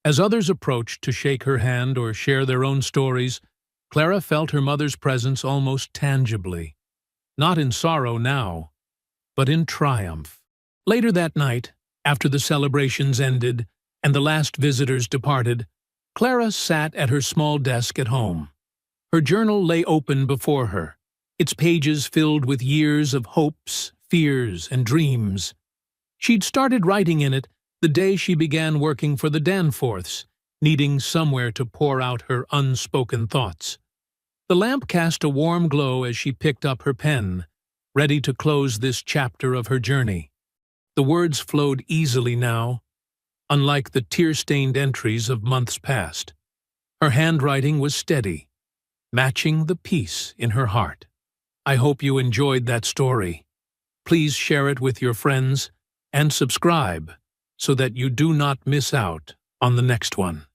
As others approached to shake her hand or share their own stories, Clara felt her mother's presence almost tangibly. Not in sorrow now, but in triumph. Later that night, after the celebrations ended and the last visitors departed, Clara sat at her small desk at home. Her journal lay open before her, its pages filled with years of hopes, fears, and dreams. She'd started writing in it the day she began working for the Danforths, needing somewhere to pour out her unspoken thoughts. The lamp cast a warm glow as she picked up her pen, ready to close this chapter of her journey. The words flowed easily now, unlike the tear-stained entries of months past. Her handwriting was steady, matching the peace in her heart. I hope you enjoyed that story. Please share it with your friends and subscribe so that you do not miss out on the next one.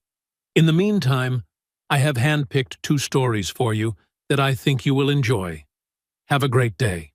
In the meantime, I have handpicked 2 stories for you that I think you will enjoy. Have a great day.